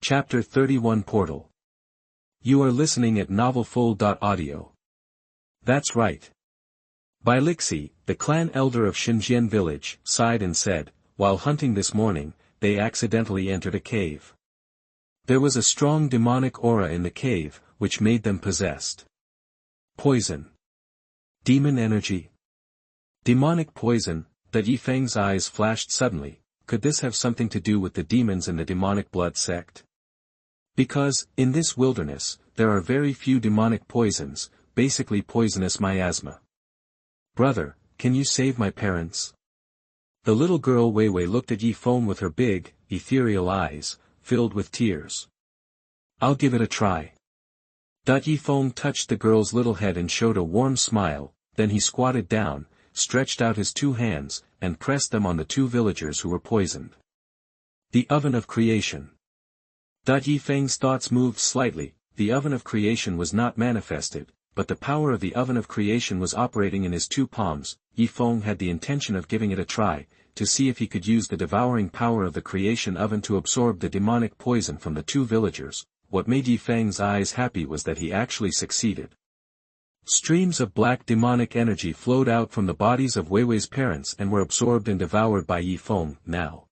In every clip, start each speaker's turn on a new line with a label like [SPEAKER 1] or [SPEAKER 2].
[SPEAKER 1] Chapter 31 Portal. You are listening at novelfull.audio. That's right. Bilixi, the clan elder of Xinjian village, sighed and said, while hunting this morning, they accidentally entered a cave. There was a strong demonic aura in the cave, which made them possessed. Poison. Demon energy. Demonic poison, that Ye Feng's eyes flashed suddenly. Could this have something to do with the demons in the demonic blood sect? Because, in this wilderness, there are very few demonic poisons, basically poisonous miasma. Brother, can you save my parents? The little girl Wei Wei looked at Ye Feng with her big, ethereal eyes, filled with tears. I'll give it a try. Ye Feng touched the girl's little head and showed a warm smile, then he squatted down, stretched out his two hands, and pressed them on the two villagers who were poisoned. The oven of creation. Ye Feng's thoughts moved slightly. The oven of creation was not manifested, but the power of the oven of creation was operating in his two palms. Ye Feng had the intention of giving it a try, to see if he could use the devouring power of the creation oven to absorb the demonic poison from the two villagers. What made Ye Feng's eyes happy was that he actually succeeded. Streams of black demonic energy flowed out from the bodies of Wei Wei's parents and were absorbed and devoured by Ye Feng. Now,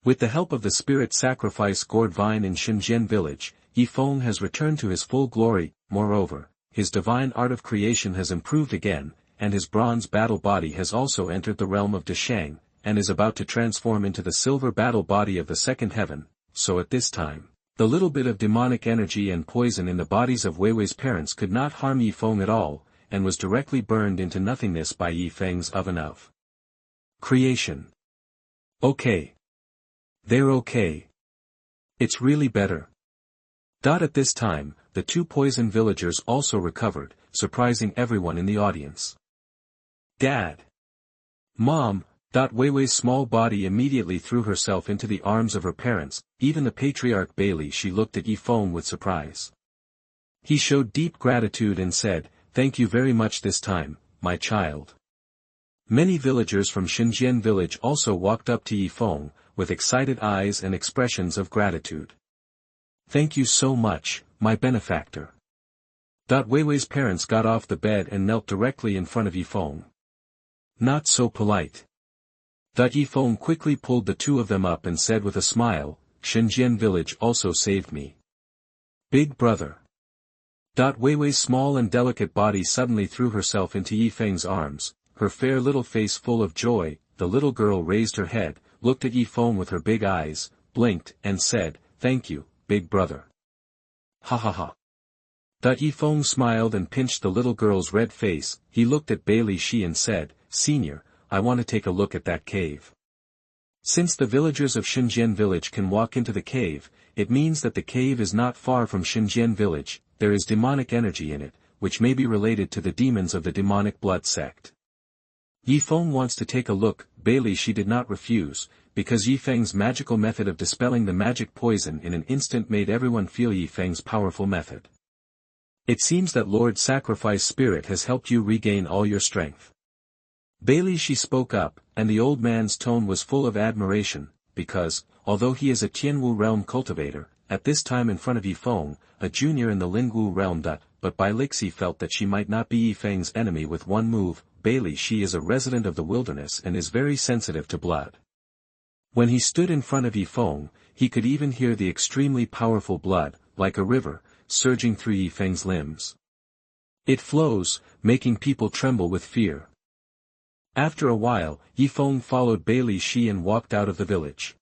[SPEAKER 1] with the help of the spirit sacrifice gourd vine in Xinjian village, Ye Feng has returned to his full glory. Moreover, his divine art of creation has improved again, and his bronze battle body has also entered the realm of Deshang, and is about to transform into the silver battle body of the second heaven. So at this time, the little bit of demonic energy and poison in the bodies of Wei Wei's parents could not harm Ye Feng at all, and was directly burned into nothingness by Ye Feng's oven of creation. Okay. They're okay. It's really better. At this time, the two poison villagers also recovered, surprising everyone in the audience. Dad! Mom! Wei Wei's small body immediately threw herself into the arms of her parents. Even the patriarch Bailey she looked at Ye Feng with surprise. He showed deep gratitude and said, "Thank you very much this time, my child." Many villagers from Xinjian village also walked up to Ye Feng, with excited eyes and expressions of gratitude. Thank you so much, my benefactor. Wei Wei's parents got off the bed and knelt directly in front of Ye Feng. Not so polite. Ye Feng quickly pulled the two of them up and said with a smile, Xinjian village also saved me. Big brother. Wei Wei's small and delicate body suddenly threw herself into Ye Feng's arms, her fair little face full of joy. The little girl raised her head, looked at Ye Feng with her big eyes, blinked, and said, "Thank you, big brother." Ha ha ha. Ye Feng smiled and pinched the little girl's red face. He looked at Bailey Shi and said, "Senior, I want to take a look at that cave." Since the villagers of Xinjian village can walk into the cave, it means that the cave is not far from Xinjian village. There is demonic energy in it, which may be related to the demons of the demonic blood sect. Ye Feng wants to take a look. Bailey Shi did not refuse, because Ye Feng's magical method of dispelling the magic poison in an instant made everyone feel Ye Feng's powerful method. It seems that Lord Sacrifice Spirit has helped you regain all your strength. Bailey Shi spoke up, and the old man's tone was full of admiration, because, although he is a Tianwu realm cultivator, at this time in front of Ye Feng, a junior in the Lingwu realm. But Bilixi felt that she might not be Ye Feng's enemy with one move. Bailey Shi is a resident of the wilderness and is very sensitive to blood. When he stood in front of Ye Feng, he could even hear the extremely powerful blood, like a river, surging through Ye Feng's limbs. It flows, making people tremble with fear. After a while, Ye Feng followed Bailey Shi and walked out of the village.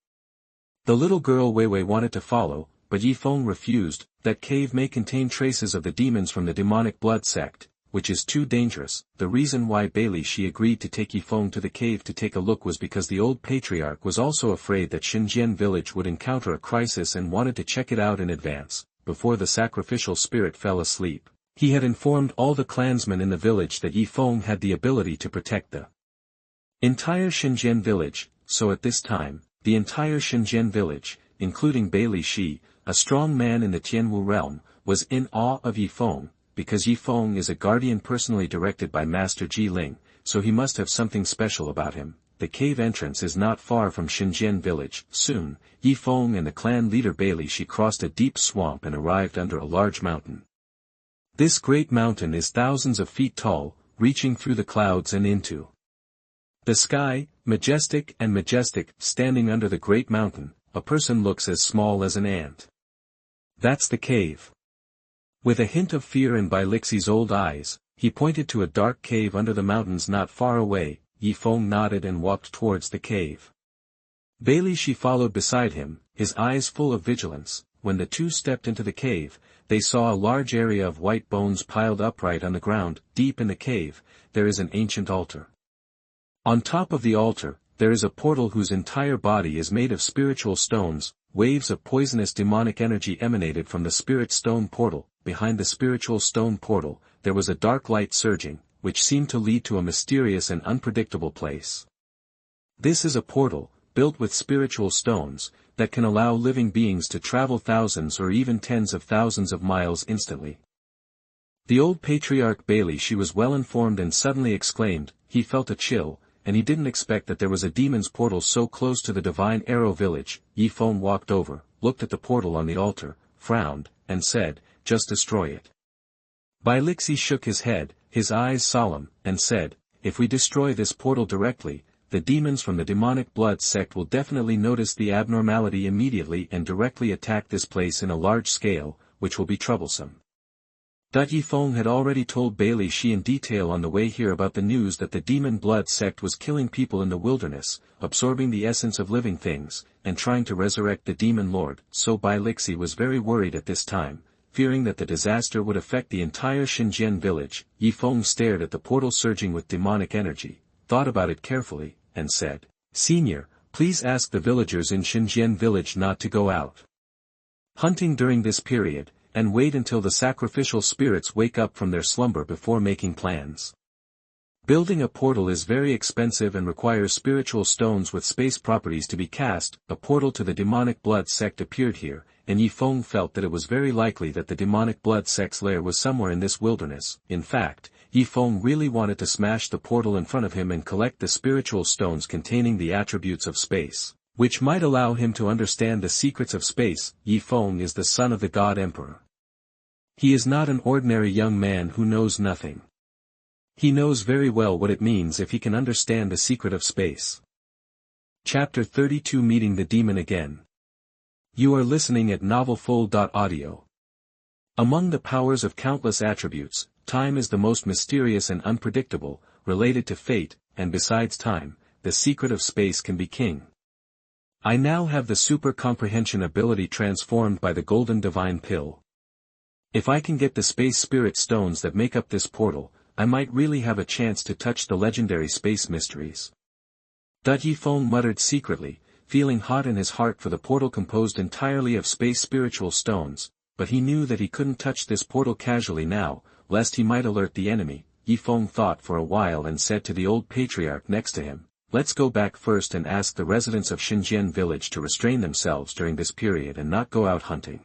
[SPEAKER 1] The little girl Wei Wei wanted to follow, but Ye Feng refused. That cave may contain traces of the demons from the demonic blood sect, which is too dangerous. The reason why Bailey Shi agreed to take Ye Feng to the cave to take a look was because the old patriarch was also afraid that Xinjian village would encounter a crisis and wanted to check it out in advance, before the sacrificial spirit fell asleep. He had informed all the clansmen in the village that Ye Feng had the ability to protect the entire Xinjian village. So at this time, the entire Xinjian village, including Bailey Shi, a strong man in the Tianwu realm, was in awe of Ye Feng, because Ye Feng is a guardian personally directed by Master Ji Ling, so he must have something special about him. the cave entrance is not far from Xinjian village. Soon, Ye Feng and the clan leader Bailey Shi crossed a deep swamp and arrived under a large mountain. This great mountain is thousands of feet tall, reaching through the clouds and into the sky, majestic, standing under the great mountain, a person looks as small as an ant. That's the cave. With a hint of fear in Bai Lixi's old eyes, he pointed to a dark cave under the mountains not far away. Ye Feng nodded and walked towards the cave. Bailey Shi followed beside him, his eyes full of vigilance. When the two stepped into the cave, they saw a large area of white bones piled upright on the ground. Deep in the cave, there is an ancient altar. On top of the altar, there is a portal whose entire body is made of spiritual stones. Waves of poisonous demonic energy emanated from the spirit stone portal. Behind the spiritual stone portal, there was a dark light surging, which seemed to lead to a mysterious and unpredictable place. This is a portal, built with spiritual stones, that can allow living beings to travel thousands or even tens of thousands of miles instantly. The old patriarch Bailey Shi was well informed and suddenly exclaimed. He felt a chill, and he didn't expect that there was a demon's portal so close to the divine arrow village. Ye Feng walked over, looked at the portal on the altar, frowned, and said, "Just destroy it." Bai Lixi shook his head, his eyes solemn, and said, "If we destroy this portal directly, the demons from the demonic blood sect will definitely notice the abnormality immediately and directly attack this place in a large scale, which will be troublesome." Ye Feng had already told Bailey Shi in detail on the way here about the news that the demon blood sect was killing people in the wilderness, absorbing the essence of living things, and trying to resurrect the demon lord. So Bai Lixi was very worried at this time, fearing that the disaster would affect the entire Xinjian village. Ye Feng stared at the portal surging with demonic energy, thought about it carefully, and said, "Senior, please ask the villagers in Xinjian village not to go out hunting during this period, and wait until the sacrificial spirits wake up from their slumber before making plans. Building a portal is very expensive and requires spiritual stones with space properties to be cast." A portal to the demonic blood sect appeared here, and Ye Feng felt that it was very likely that the demonic blood sect's lair was somewhere in this wilderness. In fact, Ye Feng really wanted to smash the portal in front of him and collect the spiritual stones containing the attributes of space, which might allow him to understand the secrets of space. Ye Feng is the son of the God Emperor. He is not an ordinary young man who knows nothing. He knows very well what it means if he can understand the secret of space. Chapter 32 Meeting the Demon Again. You are listening at novelfull.audio. Among the powers of countless attributes, time is the most mysterious and unpredictable, related to fate, and besides time, the secret of space can be king. I now have the super comprehension ability transformed by the golden divine pill. If I can get the space spirit stones that make up this portal, I might really have a chance to touch the legendary space mysteries. Ye Feng muttered secretly, feeling hot in his heart for the portal composed entirely of space spiritual stones, but he knew that he couldn't touch this portal casually now, lest he might alert the enemy. Ye Feng thought for a while and said to the old patriarch next to him, "Let's go back first and ask the residents of Xinjian village to restrain themselves during this period and not go out hunting.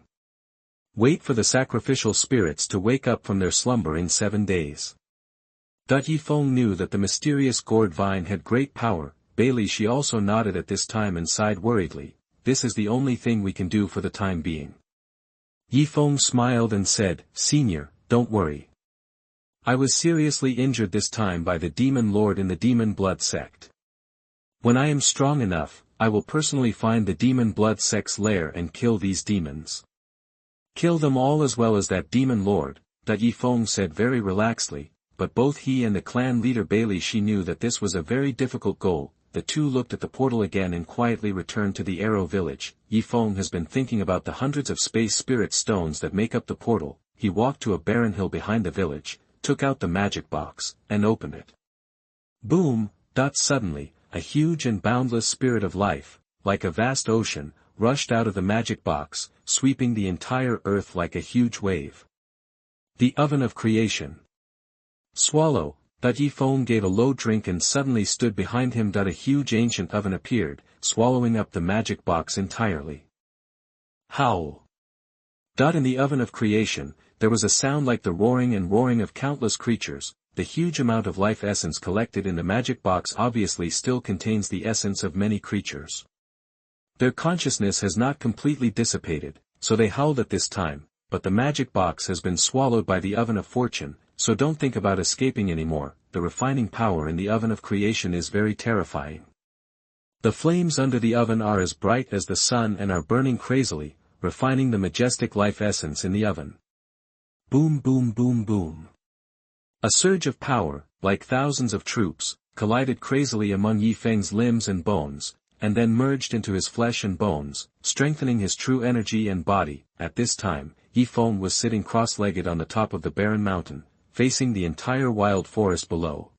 [SPEAKER 1] Wait for the sacrificial spirits to wake up from their slumber in 7 days." Ye Feng knew that the mysterious gourd vine had great power. Bailey Shi also nodded at this time and sighed worriedly. "This is the only thing we can do for the time being." Ye Feng smiled and said, "Senior, don't worry. I was seriously injured this time by the demon lord in the demon blood sect. When I am strong enough, I will personally find the demon blood sect's lair and kill these demons. Kill them all as well as that demon lord," Ye Feng said very relaxedly, but both he and the clan leader Bailey Shi knew that this was a very difficult goal. The two looked at the portal again and quietly returned to the arrow village. Ye Feng has been thinking about the hundreds of space spirit stones that make up the portal. He walked to a barren hill behind the village, took out the magic box, and opened it. Boom! Suddenly, a huge and boundless spirit of life, like a vast ocean, rushed out of the magic box, sweeping the entire earth like a huge wave. The oven of creation. Swallow. Ye Feng gave a low drink and suddenly stood behind him. A huge ancient oven appeared, swallowing up the magic box entirely. Howl. In the oven of creation, there was a sound like the roaring and roaring of countless creatures. the huge amount of life essence collected in the magic box obviously still contains the essence of many creatures. Their consciousness has not completely dissipated, so they howled at this time, but the magic box has been swallowed by the oven of fortune, so don't think about escaping anymore. The refining power in the oven of creation is very terrifying. The flames under the oven are as bright as the sun and are burning crazily, refining the majestic life essence in the oven. Boom boom boom boom. A surge of power, like thousands of troops, collided crazily among Ye Feng's limbs and bones, and then merged into his flesh and bones, strengthening his true energy and body. At this time, Ye Feng was sitting cross-legged on the top of the barren mountain, facing the entire wild forest below.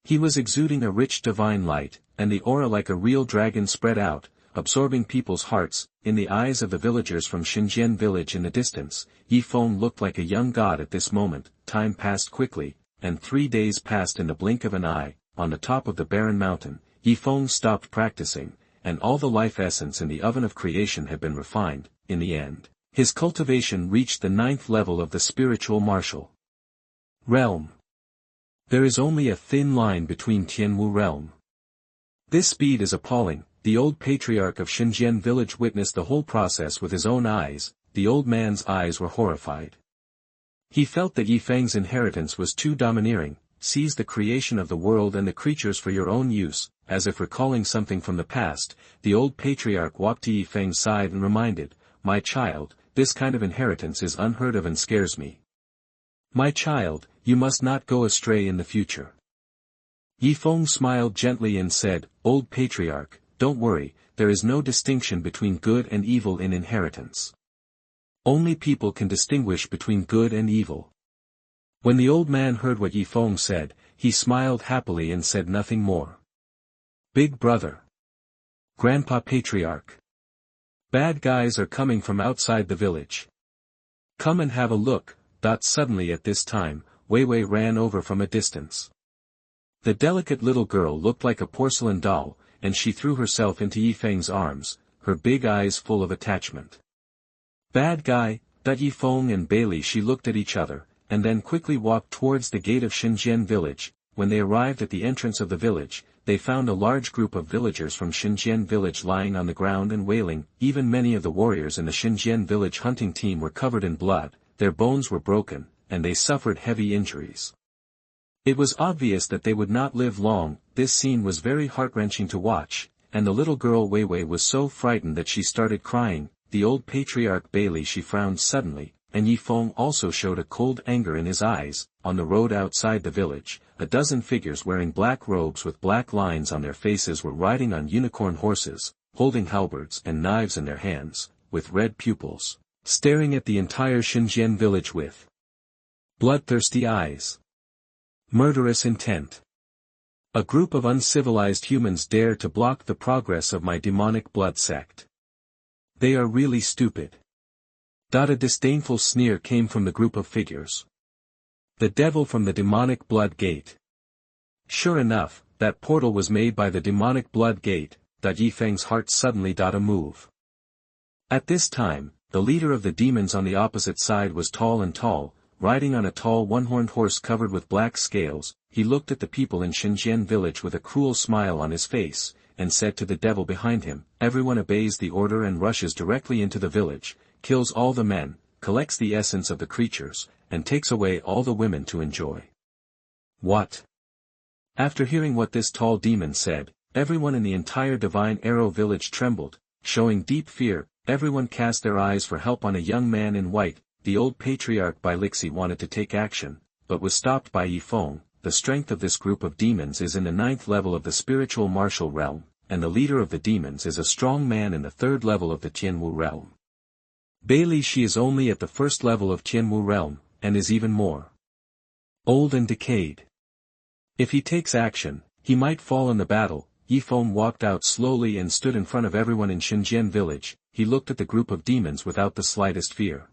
[SPEAKER 1] He was exuding a rich divine light, and the aura like a real dragon spread out, absorbing people's hearts. In the eyes of the villagers from Xianxia village in the distance, Ye Feng looked like a young god at this moment. Time passed quickly, and 3 days passed in the blink of an eye. On the top of the barren mountain, Ye Feng stopped practicing, and all the life essence in the oven of creation had been refined. In the end, his cultivation reached the 9th level of the spiritual martial realm. There is only a thin line between Tianwu realm. This speed is appalling. The old patriarch of Xianxia village witnessed the whole process with his own eyes. The old man's eyes were horrified. He felt that Ye Feng's inheritance was too domineering. Seize the creation of the world and the creatures for your own use. As if recalling something from the past, the old patriarch walked to Ye Feng's side and reminded, "My child, this kind of inheritance is unheard of and scares me. My child, you must not go astray in the future." Ye Feng smiled gently and said, "Old patriarch, don't worry, there is no distinction between good and evil in inheritance. Only people can distinguish between good and evil." When the old man heard what Ye Feng said, he smiled happily and said nothing more. "Big brother. Grandpa patriarch. Bad guys are coming from outside the village. Come and have a look." Suddenly at this time, Wei Wei ran over from a distance. The delicate little girl looked like a porcelain doll, and she threw herself into Ye Feng's arms, her big eyes full of attachment. "Bad guy." Ye Feng and Bailey she looked at each other, and then quickly walked towards the gate of Xianxia village. When they arrived at the entrance of the village, they found a large group of villagers from Xianxia village lying on the ground and wailing. Even many of the warriors in the Xianxia village hunting team were covered in blood, their bones were broken, and they suffered heavy injuries. It was obvious that they would not live long. This scene was very heart-wrenching to watch, and the little girl Wei Wei was so frightened that she started crying. The old patriarch Bailey she frowned suddenly, and Ye Feng also showed a cold anger in his eyes. On the road outside the village, a dozen figures wearing black robes with black lines on their faces were riding on unicorn horses, holding halberds and knives in their hands, with red pupils, staring at the entire Xianxia village with bloodthirsty eyes. Murderous intent. A group of uncivilized humans dare to block the progress of my demonic blood sect. They are really stupid. A disdainful sneer came from the group of figures. The devil from the demonic blood gate. Sure enough, that portal was made by the demonic blood gate. Ye Feng's heart suddenly a move. At this time, the leader of the demons on the opposite side was tall, riding on a tall one-horned horse covered with black scales. He looked at the people in Xianxia village with a cruel smile on his face, and said to the devil behind him, "Everyone obeys the order and rushes directly into the village, kills all the men, collects the essence of the creatures, and takes away all the women to enjoy." What? After hearing what this tall demon said, everyone in the entire Divine Arrow village trembled, showing deep fear. Everyone cast their eyes for help on a young man in white. The old patriarch Bilixi wanted to take action, but was stopped by Ye Feng. The strength of this group of demons is in the 9th level of the spiritual martial realm, and the leader of the demons is a strong man in the 3rd level of the Tianwu realm. Bailey she is only at the 1st level of Tianwu realm, and is even more old and decayed. If he takes action, he might fall in the battle. Ye Feng walked out slowly and stood in front of everyone in Xianxia village. He looked at the group of demons without the slightest fear.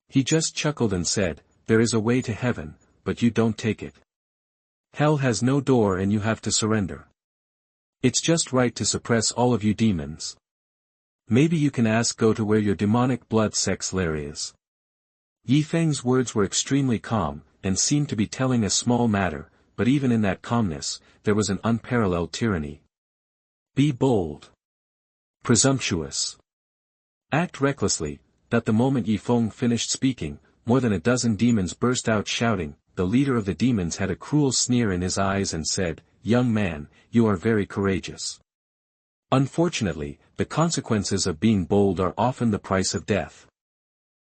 [SPEAKER 1] He just chuckled and said, "There is a way to heaven, but you don't take it. Hell has no door and you have to surrender. It's just right to suppress all of you demons. Maybe you can go to where your demonic blood sect's lair is." Ye Feng's words were extremely calm. and seemed to be telling a small matter, but even in that calmness, there was an unparalleled tyranny. Be bold. Presumptuous. Act recklessly. That the moment Ye Feng finished speaking, more than a dozen demons burst out shouting. The leader of the demons had a cruel sneer in his eyes and said, "Young man, you are very courageous. Unfortunately, the consequences of being bold are often the price of death."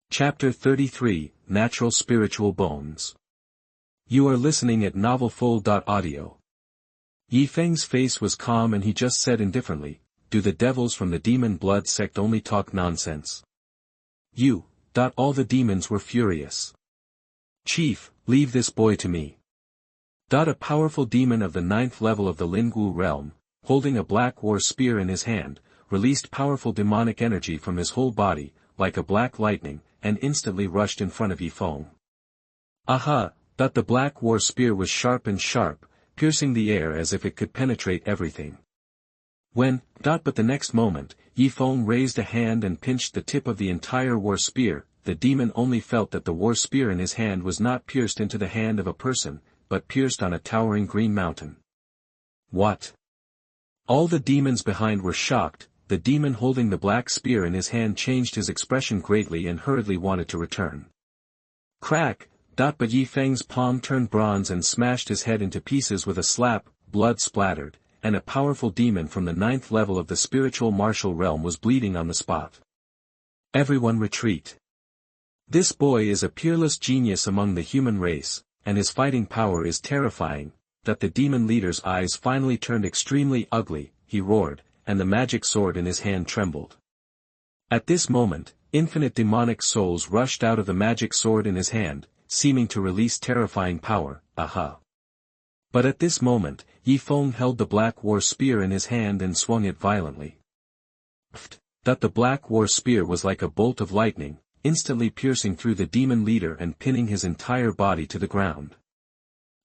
[SPEAKER 1] Chapter 33, Natural Spiritual Bones. You are listening at NovelFull.audio. Ye Feng's face was calm and he just said indifferently, "Do the devils from the demon blood sect only talk nonsense?" All the demons were furious. "Chief, leave this boy to me." A powerful demon of the 9th level of the Lingwu realm, holding a black war spear in his hand, released powerful demonic energy from his whole body, like a black lightning, and instantly rushed in front of Ye Feng. Aha! The black war spear was sharp, piercing the air as if it could penetrate everything. But the next moment, Ye Feng raised a hand and pinched the tip of the entire war spear. The demon only felt that the war spear in his hand was not pierced into the hand of a person, but pierced on a towering green mountain. What? All the demons behind were shocked. The demon holding the black spear in his hand changed his expression greatly and hurriedly wanted to return. Crack! But Ye Feng's palm turned bronze and smashed his head into pieces with a slap. Blood splattered, and a powerful demon from the 9th level of the spiritual martial realm was bleeding on the spot. Everyone retreat. This boy is a peerless genius among the human race, and his fighting power is terrifying. The demon leader's eyes finally turned extremely ugly, he roared, and the magic sword in his hand trembled. At this moment, infinite demonic souls rushed out of the magic sword in his hand, seeming to release terrifying power. But at this moment, Ye Feng held the black war spear in his hand and swung it violently. The black war spear was like a bolt of lightning, instantly piercing through the demon leader and pinning his entire body to the ground.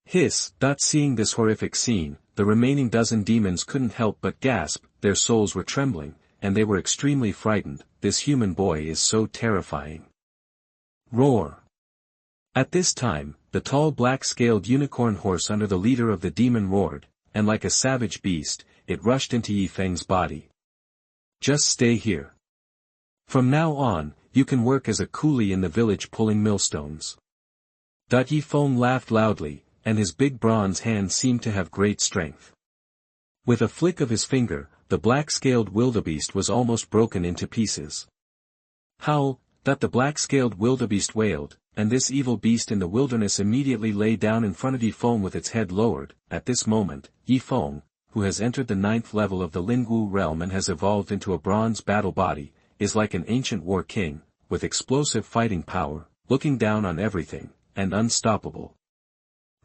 [SPEAKER 1] Hiss! Seeing this horrific scene, the remaining dozen demons couldn't help but gasp. Their souls were trembling, and they were extremely frightened. This human boy is so terrifying. Roar! At this time, the tall black-scaled unicorn horse under the leader of the demon roared, and like a savage beast, it rushed into Ye Feng's body. "Just stay here. From now on, you can work as a coolie in the village pulling millstones." Ye Feng laughed loudly, and his big bronze hand seemed to have great strength. With a flick of his finger, the black-scaled wildebeest was almost broken into pieces. Howl! The black-scaled wildebeest wailed, and this evil beast in the wilderness immediately lay down in front of Ye Feng with its head lowered. At this moment, Ye Feng, who has entered the 9th level of the Lingwu realm and has evolved into a bronze battle body, is like an ancient war king, with explosive fighting power, looking down on everything, and unstoppable.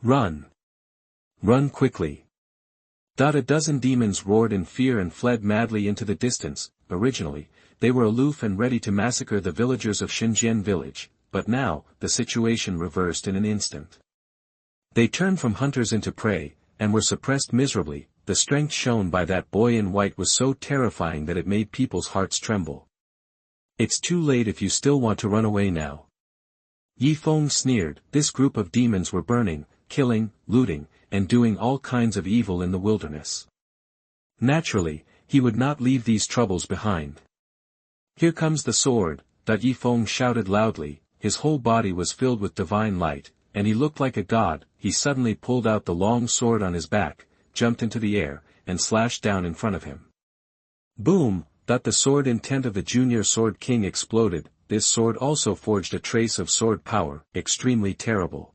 [SPEAKER 1] Run! Run quickly! A dozen demons roared in fear and fled madly into the distance. Originally, they were aloof and ready to massacre the villagers of Xianxia village, but now, the situation reversed in an instant. They turned from hunters into prey, and were suppressed miserably. The strength shown by that boy in white was so terrifying that it made people's hearts tremble. "It's too late if you still want to run away now." Ye Feng sneered. This group of demons were burning, killing, looting, and doing all kinds of evil in the wilderness. Naturally, he would not leave these troubles behind. "Here comes the sword!" Ye Feng shouted loudly. His whole body was filled with divine light, and he looked like a god. He suddenly pulled out the long sword on his back, jumped into the air, and slashed down in front of him. Boom! The sword intent of the junior sword king exploded. This sword also forged a trace of sword power, extremely terrible.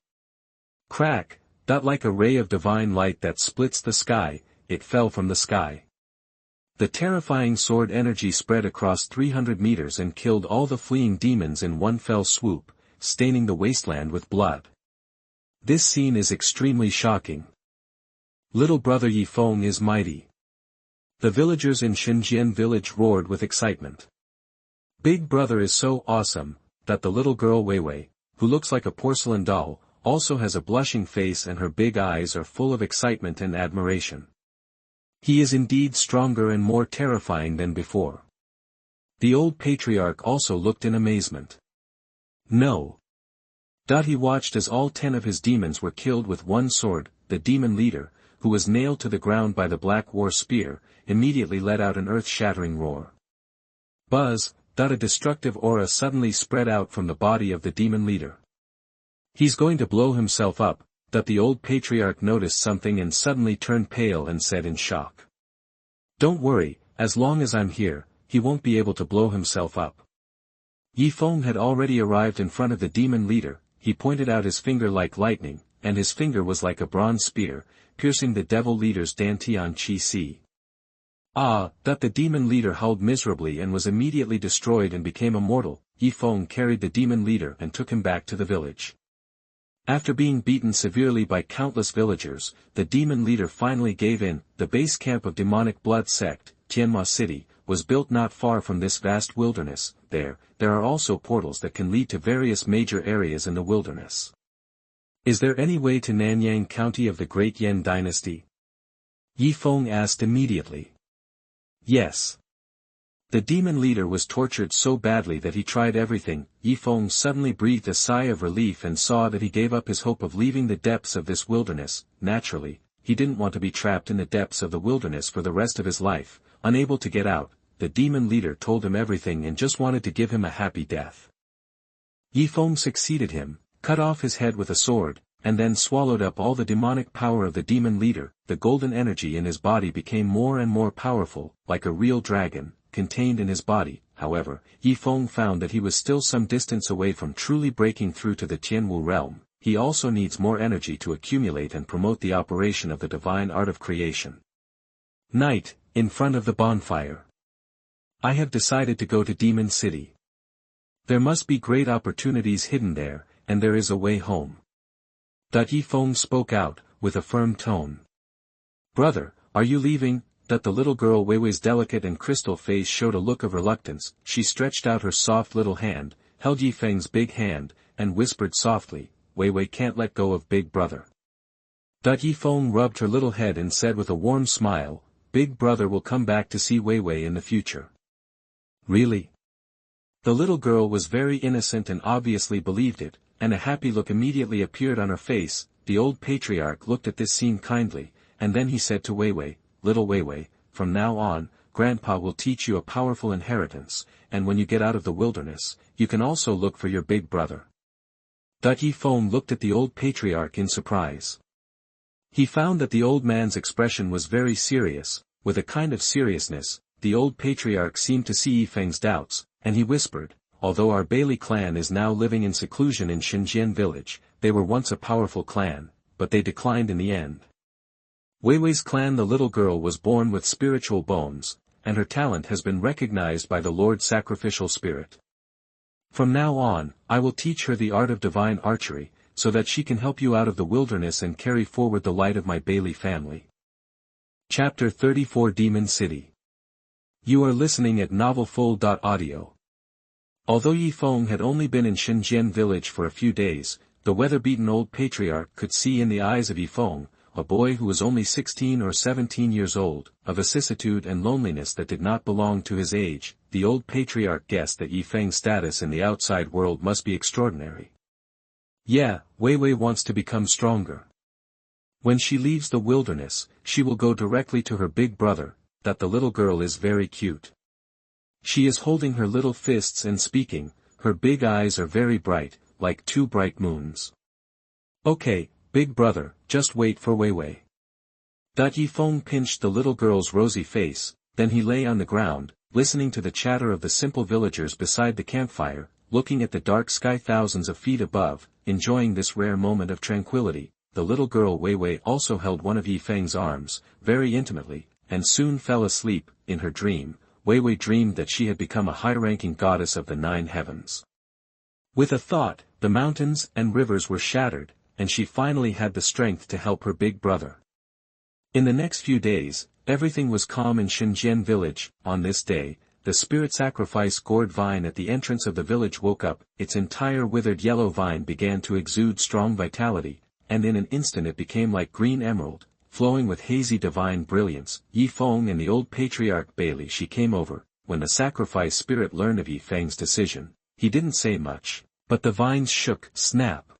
[SPEAKER 1] Crack! Like a ray of divine light that splits the sky, it fell from the sky. The terrifying sword energy spread across 300 meters and killed all the fleeing demons in one fell swoop, staining the wasteland with blood. This scene is extremely shocking. Little brother Ye Feng is mighty. The villagers in Xianxia village roared with excitement. Big brother is so awesome, that the little girl Weiwei, who looks like a porcelain doll, also has a blushing face and her big eyes are full of excitement and admiration. He is indeed stronger and more terrifying than before. The old patriarch also looked in amazement. No. He watched as all 10 of his demons were killed with one sword. The demon leader, who was nailed to the ground by the black war spear, immediately let out an earth-shattering roar. Buzz! A destructive aura suddenly spread out from the body of the demon leader. He's going to blow himself up. The old patriarch noticed something and suddenly turned pale and said in shock. Don't worry, as long as I'm here, he won't be able to blow himself up. Ye Feng had already arrived in front of the demon leader. He pointed out his finger like lightning, and his finger was like a bronze spear, piercing the devil leader's Dantian Chi Si. The demon leader howled miserably and was immediately destroyed and became immortal. Ye Feng carried the demon leader and took him back to the village. After being beaten severely by countless villagers, the demon leader finally gave in. The base camp of demonic blood sect, Tianma City, was built not far from this vast wilderness. There are also portals that can lead to various major areas in the wilderness. Is there any way to Nanyang County of the Great Yan Dynasty? Ye Feng asked immediately. Yes. The demon leader was tortured so badly that he tried everything. Ye Feng suddenly breathed a sigh of relief and saw that he gave up his hope of leaving the depths of this wilderness. Naturally, he didn't want to be trapped in the depths of the wilderness for the rest of his life. Unable to get out, the demon leader told him everything and just wanted to give him a happy death. Ye Feng succeeded him, cut off his head with a sword, and then swallowed up all the demonic power of the demon leader. The golden energy in his body became more and more powerful, like a real dragon, contained in his body. However, Ye Feng found that he was still some distance away from truly breaking through to the Tianwu realm. He also needs more energy to accumulate and promote the operation of the divine art of creation. Night, in front of the bonfire. I have decided to go to Demon City. There must be great opportunities hidden there, and there is a way home. Ye Feng spoke out, with a firm tone. Brother, are you leaving? The little girl Weiwei's delicate and crystal face showed a look of reluctance. She stretched out her soft little hand, held Ye Feng's big hand, and whispered softly, Weiwei can't let go of big brother. Ye Feng rubbed her little head and said with a warm smile, Big brother will come back to see Weiwei in the future. Really? The little girl was very innocent and obviously believed it, and a happy look immediately appeared on her face. The old patriarch looked at this scene kindly, and then he said to Weiwei, Little Weiwei, from now on, Grandpa will teach you a powerful inheritance, and when you get out of the wilderness, you can also look for your big brother. Ye Feng looked at the old patriarch in surprise. He found that the old man's expression was very serious. With a kind of seriousness, the old patriarch seemed to see Ye Feng's doubts, and he whispered, Although our Bailey clan is now living in seclusion in Xinjiang village, they were once a powerful clan, but they declined in the end. Weiwei's clan the little girl was born with spiritual bones, and her talent has been recognized by the Lord Sacrificial Spirit. From now on, I will teach her the art of divine archery, so that she can help you out of the wilderness and carry forward the light of my Bailey family. Chapter 34 Demon City. You are listening at novelfull.audio. Although Ye Feng had only been in Xinjiang village for a few days, the weather-beaten old patriarch could see in the eyes of Ye Feng, a boy who was only 16 or 17 years old, a vicissitude and loneliness that did not belong to his age. The old patriarch guessed that Ye Feng's status in the outside world must be extraordinary. Yeah, Weiwei wants to become stronger. When she leaves the wilderness, she will go directly to her big brother. The little girl is very cute. She is holding her little fists and speaking. Her big eyes are very bright, like two bright moons. Okay, big brother, just wait for Weiwei. Ye Feng pinched the little girl's rosy face, then he lay on the ground, listening to the chatter of the simple villagers beside the campfire, looking at the dark sky thousands of feet above, enjoying this rare moment of tranquility. The little girl Weiwei also held one of Ye Feng's arms, very intimately, and soon fell asleep. In her dream, Weiwei dreamed that she had become a high-ranking goddess of the 9 heavens. With a thought, the mountains and rivers were shattered, and she finally had the strength to help her big brother. In the next few days, everything was calm in Xinjiang village. On this day, the spirit sacrifice gourd vine at the entrance of the village woke up. Its entire withered yellow vine began to exude strong vitality, and in an instant it became like green emerald, flowing with hazy divine brilliance. Ye Feng and the old patriarch Bailey she came over. When the sacrifice spirit learned of Ye Feng's decision, he didn't say much, but the vines shook. Snap!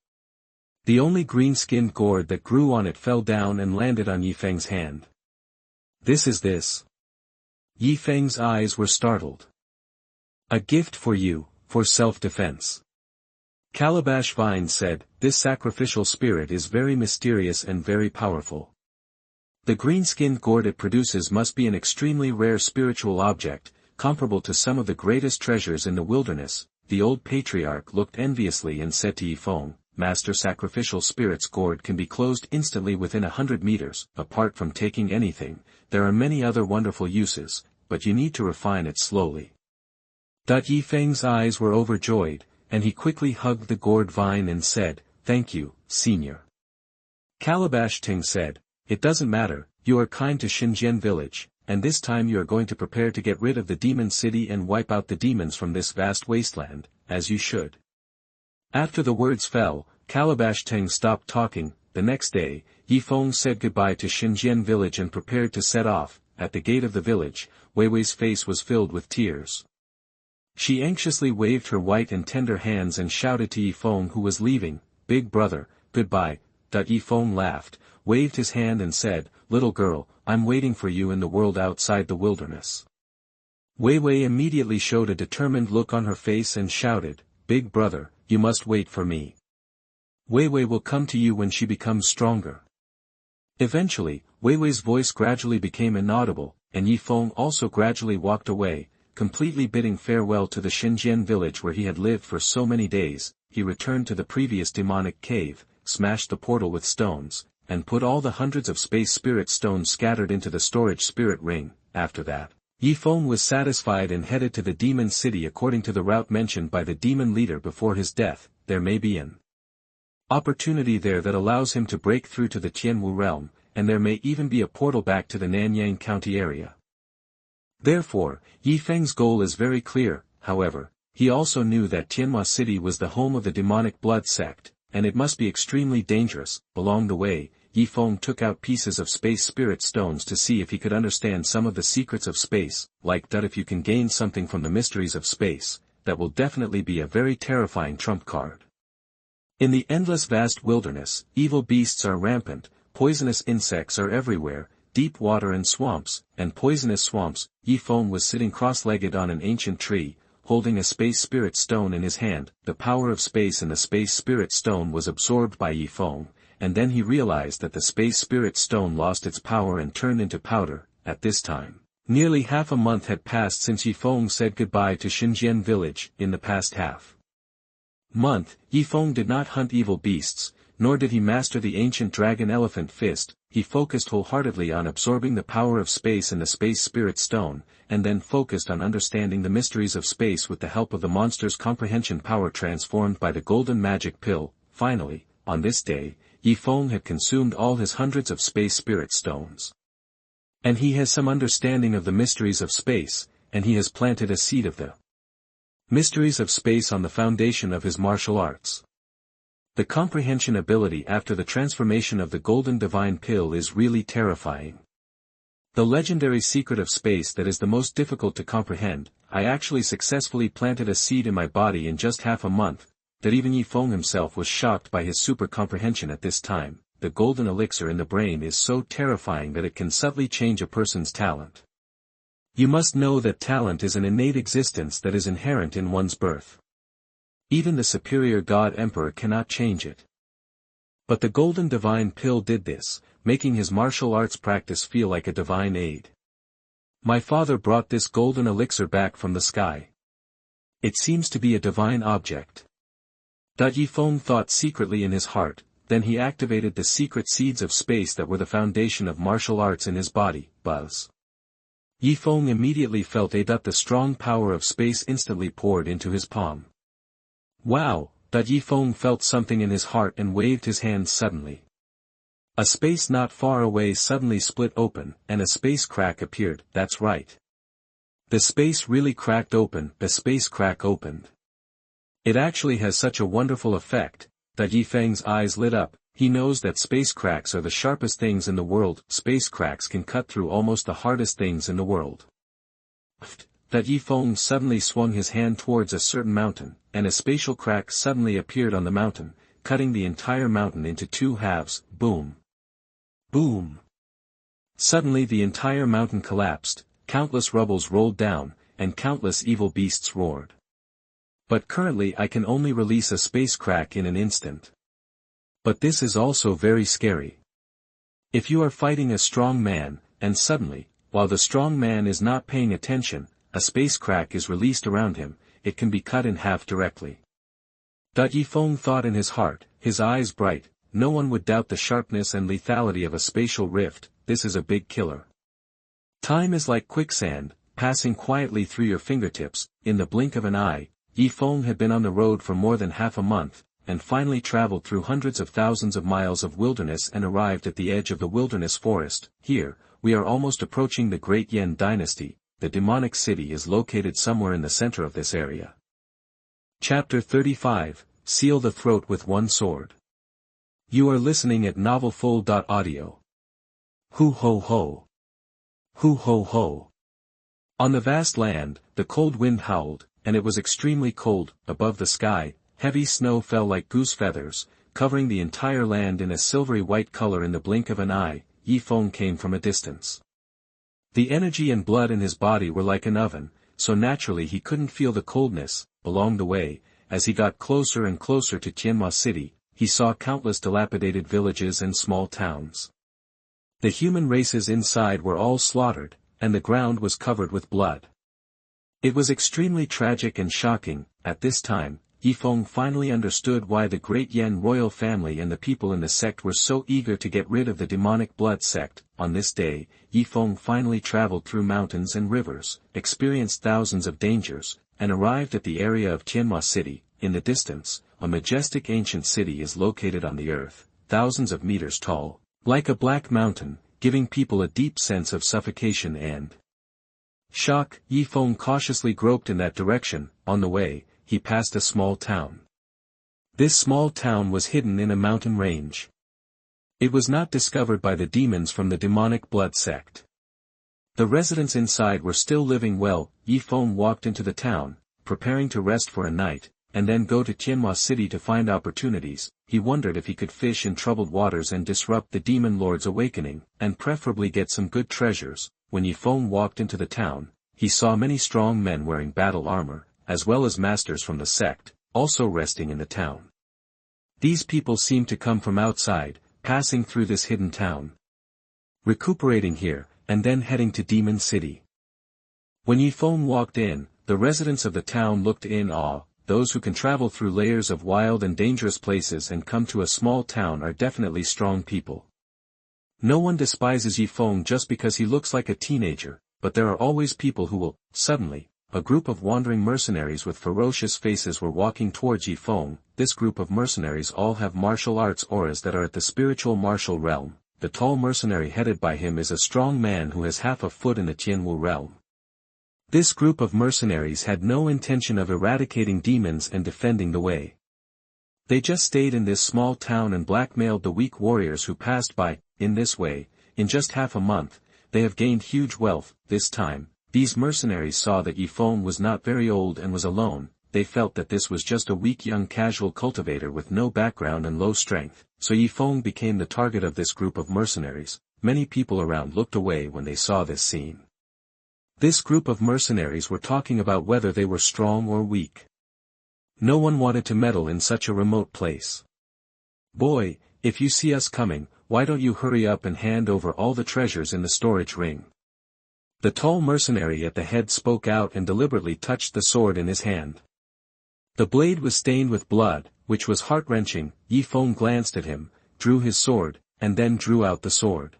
[SPEAKER 1] The only green-skinned gourd that grew on it fell down and landed on Ye Feng's hand. This is this. Ye Feng's eyes were startled. A gift for you, for self-defense. Calabash Vine said, this sacrificial spirit is very mysterious and very powerful. The green-skinned gourd it produces must be an extremely rare spiritual object, comparable to some of the greatest treasures in the wilderness. The old patriarch looked enviously and said to Ye Feng, Master, sacrificial spirit's gourd can be closed instantly within 100 meters. Apart from taking anything, there are many other wonderful uses, but you need to refine it slowly. Ye Feng's eyes were overjoyed, and he quickly hugged the gourd vine and said, Thank you, Senior. Calabash Ting said, It doesn't matter, you are kind to Xinjian village, and this time you are going to prepare to get rid of the demon city and wipe out the demons from this vast wasteland, as you should. After the words fell, Calabash Ting stopped talking. The next day, Ye Feng said goodbye to Xinjian village and prepared to set off. At the gate of the village, Weiwei's face was filled with tears. She anxiously waved her white and tender hands and shouted to Ye Feng, who was leaving, Big brother, goodbye. Ye Feng laughed, waved his hand and said, Little girl, I'm waiting for you in the world outside the wilderness. Weiwei immediately showed a determined look on her face and shouted, Big brother, you must wait for me. Weiwei will come to you when she becomes stronger. Eventually, Weiwei's voice gradually became inaudible, and Ye Feng also gradually walked away, completely bidding farewell to the Xinjian village where he had lived for so many days. He returned to the previous demonic cave, smashed the portal with stones, and put all the hundreds of space spirit stones scattered into the storage spirit ring. After that, Ye Feng was satisfied and headed to the demon city according to the route mentioned by the demon leader before his death. There may be an opportunity there that allows him to break through to the Tianwu realm, and there may even be a portal back to the Nanyang County area. Therefore, Ye Feng's goal is very clear. However, he also knew that Tianhua City was the home of the demonic blood sect, and it must be extremely dangerous. Along the way, Ye Feng took out pieces of space spirit stones to see if he could understand some of the secrets of space, like that if you can gain something from the mysteries of space, that will definitely be a very terrifying trump card. In the endless vast wilderness, evil beasts are rampant, poisonous insects are everywhere, deep water and swamps, and poisonous swamps. Ye Feng was sitting cross-legged on an ancient tree, holding a space spirit stone in his hand. The power of space in the space spirit stone was absorbed by Ye Feng, and then he realized that the space spirit stone lost its power and turned into powder. At this time, nearly half a month had passed since Ye Feng said goodbye to Xinjian village. In the past half month, Ye Feng did not hunt evil beasts, nor did he master the ancient dragon elephant fist. He focused wholeheartedly on absorbing the power of space in the space spirit stone, and then focused on understanding the mysteries of space with the help of the monster's comprehension power transformed by the golden magic pill. Finally, on this day, Ye Feng had consumed all his hundreds of space spirit stones. And he has some understanding of the mysteries of space, and he has planted a seed of the mysteries of space on the foundation of his martial arts. The comprehension ability after the transformation of the golden divine pill is really terrifying. The legendary secret of space that is the most difficult to comprehend. I actually successfully planted a seed in my body in just half a month, that even Ye Feng himself was shocked by his super comprehension at this time. The golden elixir in the brain is so terrifying that it can subtly change a person's talent. You must know that talent is an innate existence that is inherent in one's birth. Even the superior God Emperor cannot change it. But the golden divine pill did this, making his martial arts practice feel like a divine aid. My father brought this golden elixir back from the sky. It seems to be a divine object. Ye Feng thought secretly in his heart. Then he activated the secret seeds of space that were the foundation of martial arts in his body. Buzz. Ye Feng immediately felt the strong power of space instantly poured into his palm. Wow! Ye Feng felt something in his heart and waved his hands suddenly. A space not far away suddenly split open, and a space crack appeared. That's right. The space really cracked open. The space crack opened. It actually has such a wonderful effect. Ye Feng's eyes lit up. He knows that space cracks are the sharpest things in the world. Space cracks can cut through almost the hardest things in the world. Ye Feng suddenly swung his hand towards a certain mountain, and a spatial crack suddenly appeared on the mountain, cutting the entire mountain into two halves. Boom! Boom! Suddenly the entire mountain collapsed, countless rubbles rolled down, and countless evil beasts roared. But currently I can only release a space crack in an instant. But this is also very scary. If you are fighting a strong man, and suddenly, while the strong man is not paying attention, a space crack is released around him, it can be cut in half directly. Ye Feng thought in his heart, his eyes bright, no one would doubt the sharpness and lethality of a spatial rift, this is a big killer. Time is like quicksand, passing quietly through your fingertips, in the blink of an eye. Ye Feng had been on the road for more than half a month, and finally traveled through hundreds of thousands of miles of wilderness and arrived at the edge of the wilderness forest. Here, we are almost approaching the Great Yan dynasty. The demonic city is located somewhere in the center of this area. Chapter 35, Seal the Throat with One Sword. You are listening at novelfull.audio. Hoo ho ho. Hoo ho ho. On the vast land, the cold wind howled, and it was extremely cold. Above the sky, heavy snow fell like goose feathers, covering the entire land in a silvery white color. In the blink of an eye, Ye Feng came from a distance. The energy and blood in his body were like an oven, so naturally he couldn't feel the coldness. Along the way, as he got closer and closer to Xianxia city, he saw countless dilapidated villages and small towns. The human races inside were all slaughtered, and the ground was covered with blood. It was extremely tragic and shocking. At this time, Ye Feng finally understood why the great Yan royal family and the people in the sect were so eager to get rid of the demonic blood sect. On this day, Ye Feng finally traveled through mountains and rivers, experienced thousands of dangers, and arrived at the area of Xianxia city. In the distance, a majestic ancient city is located on the earth, thousands of meters tall, like a black mountain, giving people a deep sense of suffocation and shock. Ye Feng cautiously groped in that direction. On the way, he passed a small town. This small town was hidden in a mountain range. It was not discovered by the demons from the demonic blood sect. The residents inside were still living well. Ye Feng walked into the town, preparing to rest for a night, and then go to Xianxia city to find opportunities. He wondered if he could fish in troubled waters and disrupt the demon lord's awakening, and preferably get some good treasures. When Ye Feng walked into the town, he saw many strong men wearing battle armor, as well as masters from the sect, also resting in the town. These people seemed to come from outside, passing through this hidden town, recuperating here, and then heading to Demon City. When Ye Feng walked in, the residents of the town looked in awe. Those who can travel through layers of wild and dangerous places and come to a small town are definitely strong people. No one despises Ye Feng just because he looks like a teenager, but there are always people who will. Suddenly, a group of wandering mercenaries with ferocious faces were walking towards Ye Feng. This group of mercenaries all have martial arts auras that are at the spiritual martial realm. The tall mercenary headed by him is a strong man who has half a foot in the Qianwu realm. This group of mercenaries had no intention of eradicating demons and defending the way. They just stayed in this small town and blackmailed the weak warriors who passed by. In this way, in just half a month, they have gained huge wealth. This time, these mercenaries saw that Ye Feng was not very old and was alone. They felt that this was just a weak young casual cultivator with no background and low strength, so Ye Feng became the target of this group of mercenaries. Many people around looked away when they saw this scene. This group of mercenaries were talking about whether they were strong or weak. No one wanted to meddle in such a remote place. Boy, if you see us coming, why don't you hurry up and hand over all the treasures in the storage ring? The tall mercenary at the head spoke out and deliberately touched the sword in his hand. The blade was stained with blood, which was heart-wrenching. Ye Feng glanced at him, drew his sword, and then drew out the sword.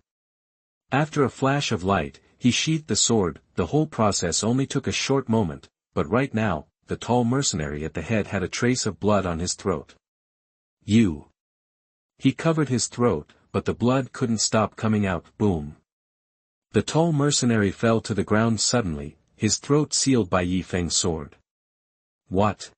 [SPEAKER 1] After a flash of light, he sheathed the sword. The whole process only took a short moment, but right now, the tall mercenary at the head had a trace of blood on his throat. You. He covered his throat, but the blood couldn't stop coming out. Boom. The tall mercenary fell to the ground suddenly, his throat sealed by Ye Feng's sword. What?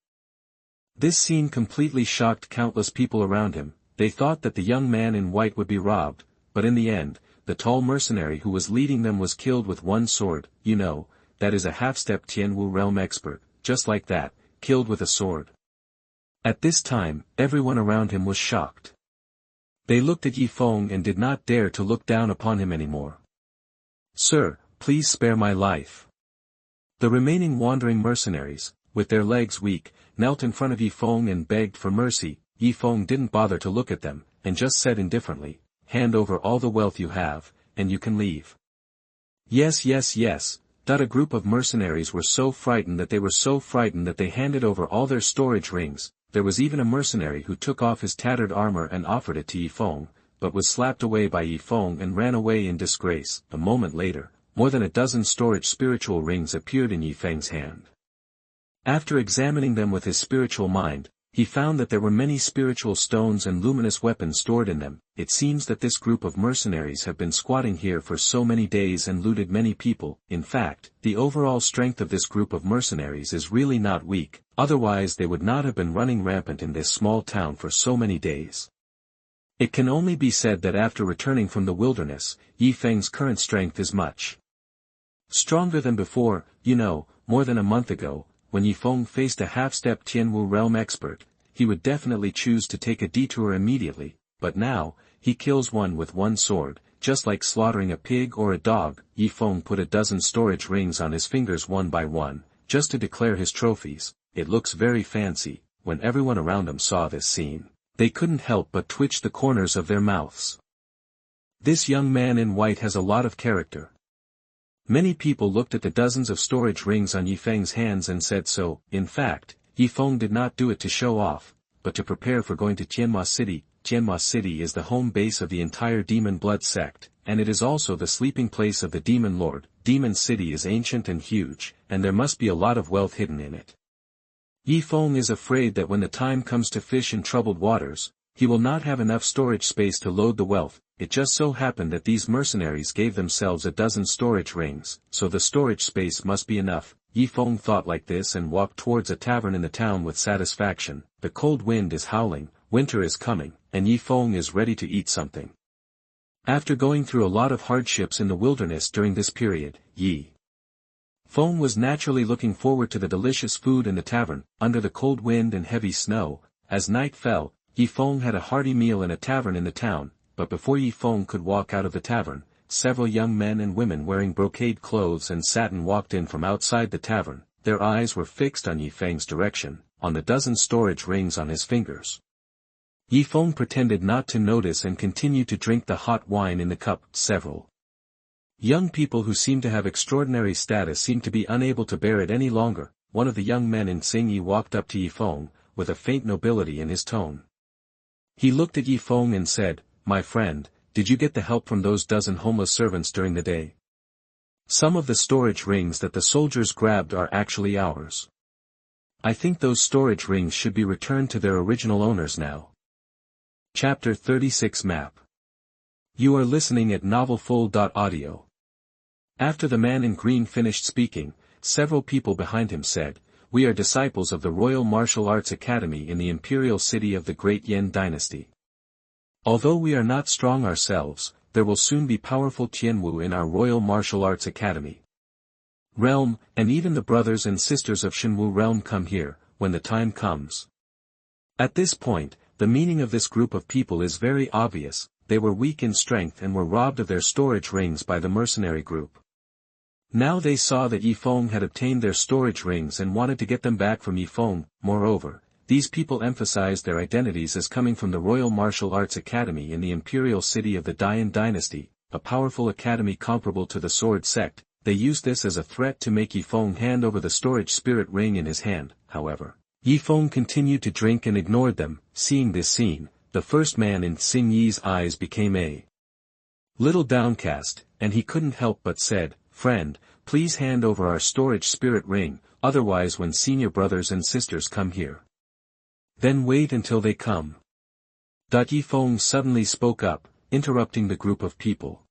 [SPEAKER 1] This scene completely shocked countless people around him. They thought that the young man in white would be robbed, but in the end, the tall mercenary who was leading them was killed with one sword. You know, that is a half-step Tianwu realm expert, just like that, killed with a sword. At this time, everyone around him was shocked. They looked at Ye Feng and did not dare to look down upon him anymore. "Sir, please spare my life." The remaining wandering mercenaries, with their legs weak, knelt in front of Ye Feng and begged for mercy. Ye Feng didn't bother to look at them, and just said indifferently, "Hand over all the wealth you have, and you can leave." Yes, yes, yes. A group of mercenaries were so frightened that they handed over all their storage rings. There was even a mercenary who took off his tattered armor and offered it to Ye Feng, but was slapped away by Ye Feng and ran away in disgrace. A moment later, more than a dozen storage spiritual rings appeared in Ye Feng's hand. After examining them with his spiritual mind, he found that there were many spiritual stones and luminous weapons stored in them. It seems that this group of mercenaries have been squatting here for so many days and looted many people. In fact, the overall strength of this group of mercenaries is really not weak, otherwise they would not have been running rampant in this small town for so many days. It can only be said that after returning from the wilderness, Ye Feng's current strength is much stronger than before. More than a month ago, when Ye Feng faced a half-step Tianwu realm expert, he would definitely choose to take a detour immediately, but now, he kills one with one sword, just like slaughtering a pig or a dog. Ye Feng put a dozen storage rings on his fingers one by one, just to declare his trophies. It looks very fancy. When everyone around him saw this scene, they couldn't help but twitch the corners of their mouths. This young man in white has a lot of character. Many people looked at the dozens of storage rings on Ye Feng's hands and said so. In fact, Ye Feng did not do it to show off, but to prepare for going to Tianma City. Tianma City is the home base of the entire Demon Blood sect, and it is also the sleeping place of the Demon Lord. Demon City is ancient and huge, and there must be a lot of wealth hidden in it. Ye Feng is afraid that when the time comes to fish in troubled waters, he will not have enough storage space to load the wealth. It just so happened that these mercenaries gave themselves a dozen storage rings, so the storage space must be enough. Ye Feng thought like this and walked towards a tavern in the town with satisfaction. The cold wind is howling, winter is coming, and Ye Feng is ready to eat something. After going through a lot of hardships in the wilderness during this period, Ye Feng was naturally looking forward to the delicious food in the tavern. Under the cold wind and heavy snow, as night fell, Ye Feng had a hearty meal in a tavern in the town. But before Ye Feng could walk out of the tavern, several young men and women wearing brocade clothes and satin walked in from outside the tavern. Their eyes were fixed on Ye Feng's direction, on the dozen storage rings on his fingers. Ye Feng pretended not to notice and continued to drink the hot wine in the cup. Several young people who seemed to have extraordinary status seemed to be unable to bear it any longer. One of the young men in Xingyi walked up to Ye Feng, with a faint nobility in his tone. He looked at Ye Feng and said, "My friend, did you get the help from those dozen homeless servants during the day? Some of the storage rings that the soldiers grabbed are actually ours. I think those storage rings should be returned to their original owners now." Chapter 36 Map. You are listening at novelfull.audio. After the man in green finished speaking, several people behind him said, "We are disciples of the Royal Martial Arts Academy in the imperial city of the Great Yan Dynasty. Although we are not strong ourselves, there will soon be powerful Tianwu in our Royal Martial Arts Academy. Realm, and even the brothers and sisters of Shenwu realm come here, when the time comes." At this point, the meaning of this group of people is very obvious. They were weak in strength and were robbed of their storage rings by the mercenary group. Now they saw that Ye Feng had obtained their storage rings and wanted to get them back from Ye Feng. Moreover, these people emphasized their identities as coming from the Royal Martial Arts Academy in the imperial city of the Dian dynasty, a powerful academy comparable to the Sword sect. They used this as a threat to make Ye Feng hand over the storage spirit ring in his hand. However, Ye Feng continued to drink and ignored them. Seeing this scene, the first man in Xingyi's eyes became a little downcast, and he couldn't help but said, "Friend, please hand over our storage spirit ring, otherwise when senior brothers and sisters come here, then wait until they come." Ye Feng suddenly spoke up, interrupting the group of people.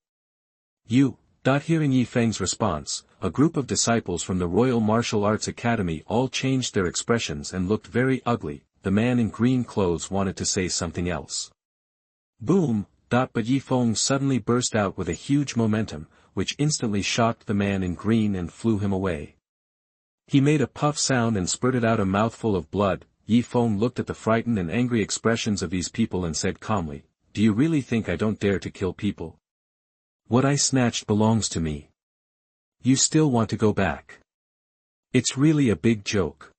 [SPEAKER 1] Hearing Ye Feng's response, a group of disciples from the Royal Martial Arts Academy all changed their expressions and looked very ugly. The man in green clothes wanted to say something else. Boom! But Ye Feng suddenly burst out with a huge momentum, which instantly shocked the man in green and flew him away. He made a puff sound and spurted out a mouthful of blood. Ye Feng looked at the frightened and angry expressions of these people and said calmly, "Do you really think I don't dare to kill people? What I snatched belongs to me. You still want to go back? It's really a big joke.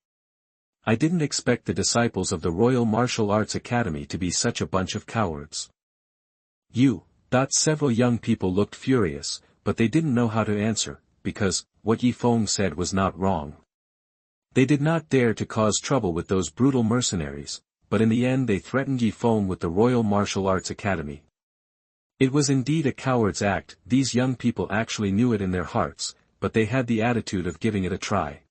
[SPEAKER 1] I didn't expect the disciples of the Royal Martial Arts Academy to be such a bunch of cowards." Several young people looked furious, but they didn't know how to answer, because what Ye Feng said was not wrong. They did not dare to cause trouble with those brutal mercenaries, but in the end they threatened Ye Feng with the Royal Martial Arts Academy. It was indeed a coward's act. These young people actually knew it in their hearts, but they had the attitude of giving it a try.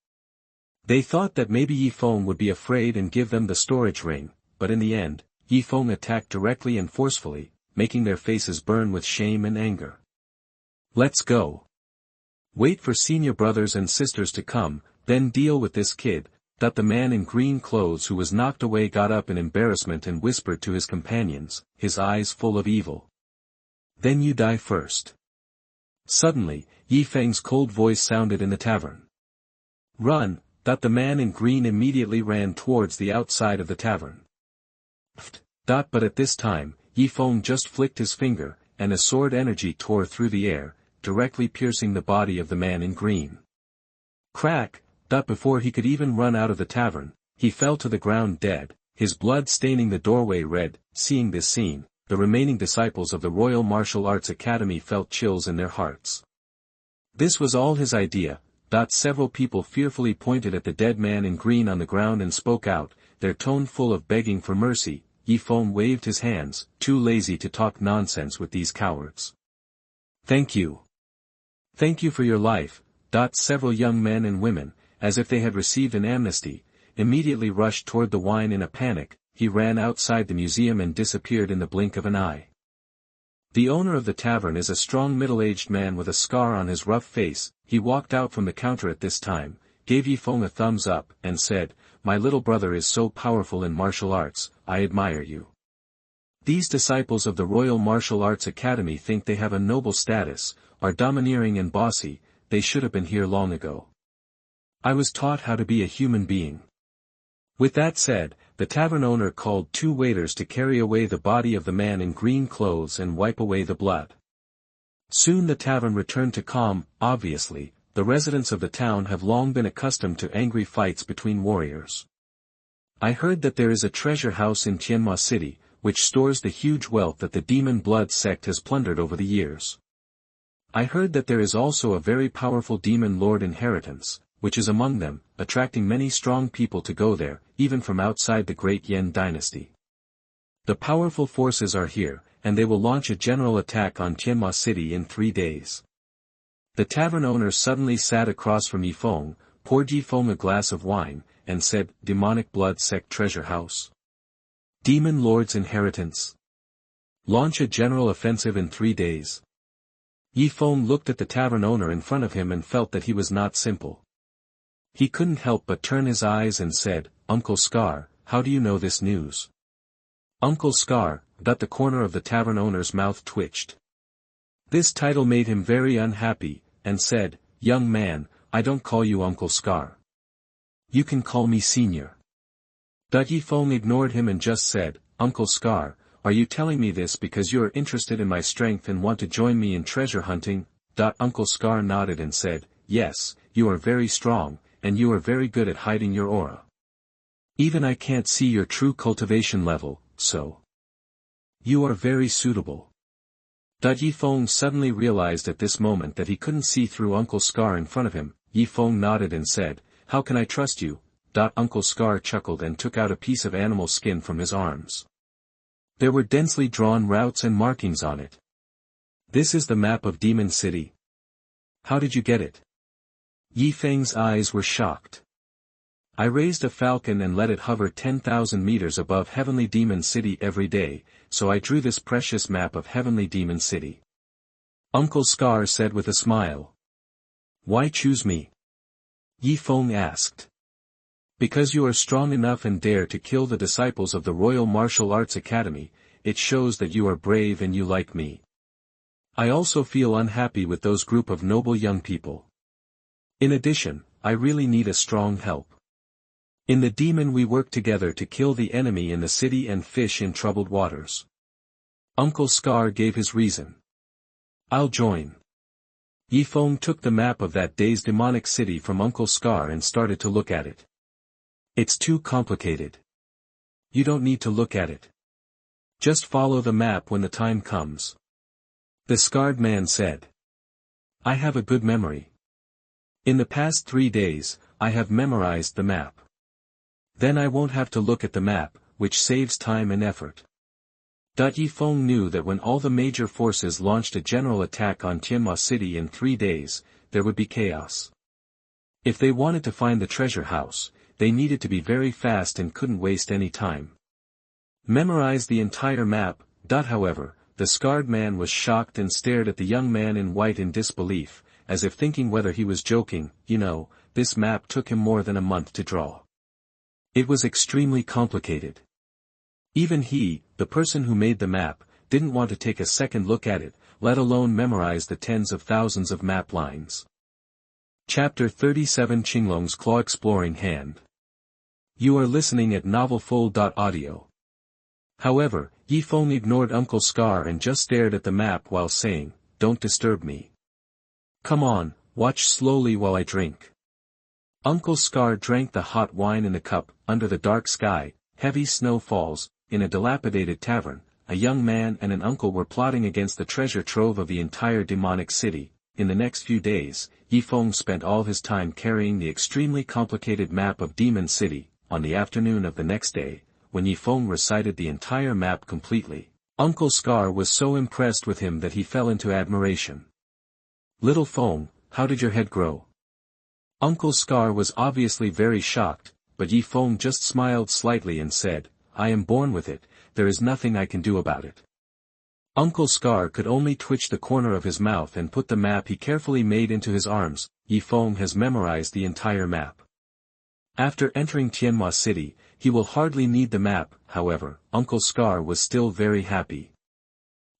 [SPEAKER 1] They thought that maybe Ye Feng would be afraid and give them the storage ring, but in the end, Ye Feng attacked directly and forcefully, making their faces burn with shame and anger. "Let's go. Wait for senior brothers and sisters to come, then deal with this kid." The man in green clothes who was knocked away got up in embarrassment and whispered to his companions, his eyes full of evil. "Then you die first." Suddenly, Ye Feng's cold voice sounded in the tavern. "Run!" The man in green immediately ran towards the outside of the tavern. But at this time, Ye Feng just flicked his finger, and a sword energy tore through the air, directly piercing the body of the man in green. Crack! Before he could even run out of the tavern, he fell to the ground dead, his blood staining the doorway red. Seeing this scene, the remaining disciples of the Royal Martial Arts Academy felt chills in their hearts. This was all his idea. Several people fearfully pointed at the dead man in green on the ground and spoke out, their tone full of begging for mercy. Ye Feng waved his hands, too lazy to talk nonsense with these cowards. "Thank you. Thank you for your life." Several young men and women, as if they had received an amnesty, immediately rushed toward the wine in a panic. He ran outside the museum and disappeared in the blink of an eye. The owner of the tavern is a strong middle-aged man with a scar on his rough face. He walked out from the counter at this time, gave Ye Feng a thumbs up, and said, "My little brother is so powerful in martial arts, I admire you. These disciples of the Royal Martial Arts Academy think they have a noble status, are domineering and bossy. They should have been here long ago. I was taught how to be a human being." With that said, the tavern owner called 2 waiters to carry away the body of the man in green clothes and wipe away the blood. Soon the tavern returned to calm. Obviously, the residents of the town have long been accustomed to angry fights between warriors. "I heard that there is a treasure house in Tianma City, which stores the huge wealth that the Demon Blood sect has plundered over the years. I heard that there is also a very powerful demon lord inheritance, which is among them, attracting many strong people to go there, even from outside the great Yan dynasty. The powerful forces are here, and they will launch a general attack on Tianma City in 3 days." The tavern owner suddenly sat across from Ye Feng, poured Ye Feng a glass of wine, and said, "Demonic Blood Sect Treasure House? Demon Lord's inheritance? Launch a general offensive in 3 days?" Ye Feng looked at the tavern owner in front of him and felt that he was not simple. He couldn't help but turn his eyes and said, "Uncle Scar, how do you know this news?" Uncle Scar, the corner of the tavern owner's mouth twitched. This title made him very unhappy, and said, "Young man, I don't call you Uncle Scar. You can call me Senior." Ye Feng ignored him and just said, "Uncle Scar, are you telling me this because you are interested in my strength and want to join me in treasure hunting?" Uncle Scar nodded and said, "Yes, you are very strong, and you are very good at hiding your aura. Even I can't see your true cultivation level, so you are very suitable." Ye Feng suddenly realized at this moment that he couldn't see through Uncle Scar in front of him. Ye Feng nodded and said, "How can I trust you?" Uncle Scar chuckled and took out a piece of animal skin from his arms. There were densely drawn routes and markings on it. "This is the map of Demon City. How did you get it?" Ye Feng's eyes were shocked. "I raised a falcon and let it hover 10,000 meters above Heavenly Demon City every day, so I drew this precious map of Heavenly Demon City," Uncle Scar said with a smile. "Why choose me?" Ye Feng asked. "Because you are strong enough and dare to kill the disciples of the Royal Martial Arts Academy. It shows that you are brave and you like me. I also feel unhappy with those group of noble young people. In addition, I really need a strong help. In the demon we work together to kill the enemy in the city and fish in troubled waters. Uncle Scar gave his reason. I'll join. Ye Feng took the map of that day's demonic city from Uncle Scar and started to look at it. It's too complicated. You don't need to look at it. Just follow the map when the time comes. The scarred man said. I have a good memory. In the past 3 days, I have memorized the map. Then I won't have to look at the map, which saves time and effort. Ye Feng knew that when all the major forces launched a general attack on Tianma City in 3 days, there would be chaos. If they wanted to find the treasure house, they needed to be very fast and couldn't waste any time. Memorize the entire map. However, the scarred man was shocked and stared at the young man in white in disbelief, as if thinking whether he was joking. This map took him more than a month to draw. It was extremely complicated. Even he, the person who made the map, didn't want to take a second look at it, let alone memorize the tens of thousands of map lines. Chapter 37 Qinglong's Claw Exploring Hand. You are listening at novelfull.audio. However, Ye Feng ignored Uncle Scar and just stared at the map while saying, Don't disturb me. Come on, watch slowly while I drink. Uncle Scar drank the hot wine in the cup. Under the dark sky, heavy snow falls. In a dilapidated tavern, a young man and an uncle were plotting against the treasure trove of the entire demonic city. In the next few days, Ye Feng spent all his time carrying the extremely complicated map of Demon City. On the afternoon of the next day, when Ye Feng recited the entire map completely, Uncle Scar was so impressed with him that he fell into admiration. Little Feng, how did your head grow? Uncle Scar was obviously very shocked, but Ye Feng just smiled slightly and said, I am born with it, there is nothing I can do about it. Uncle Scar could only twitch the corner of his mouth and put the map he carefully made into his arms. Ye Feng has memorized the entire map. After entering Tianma City, he will hardly need the map. However, Uncle Scar was still very happy.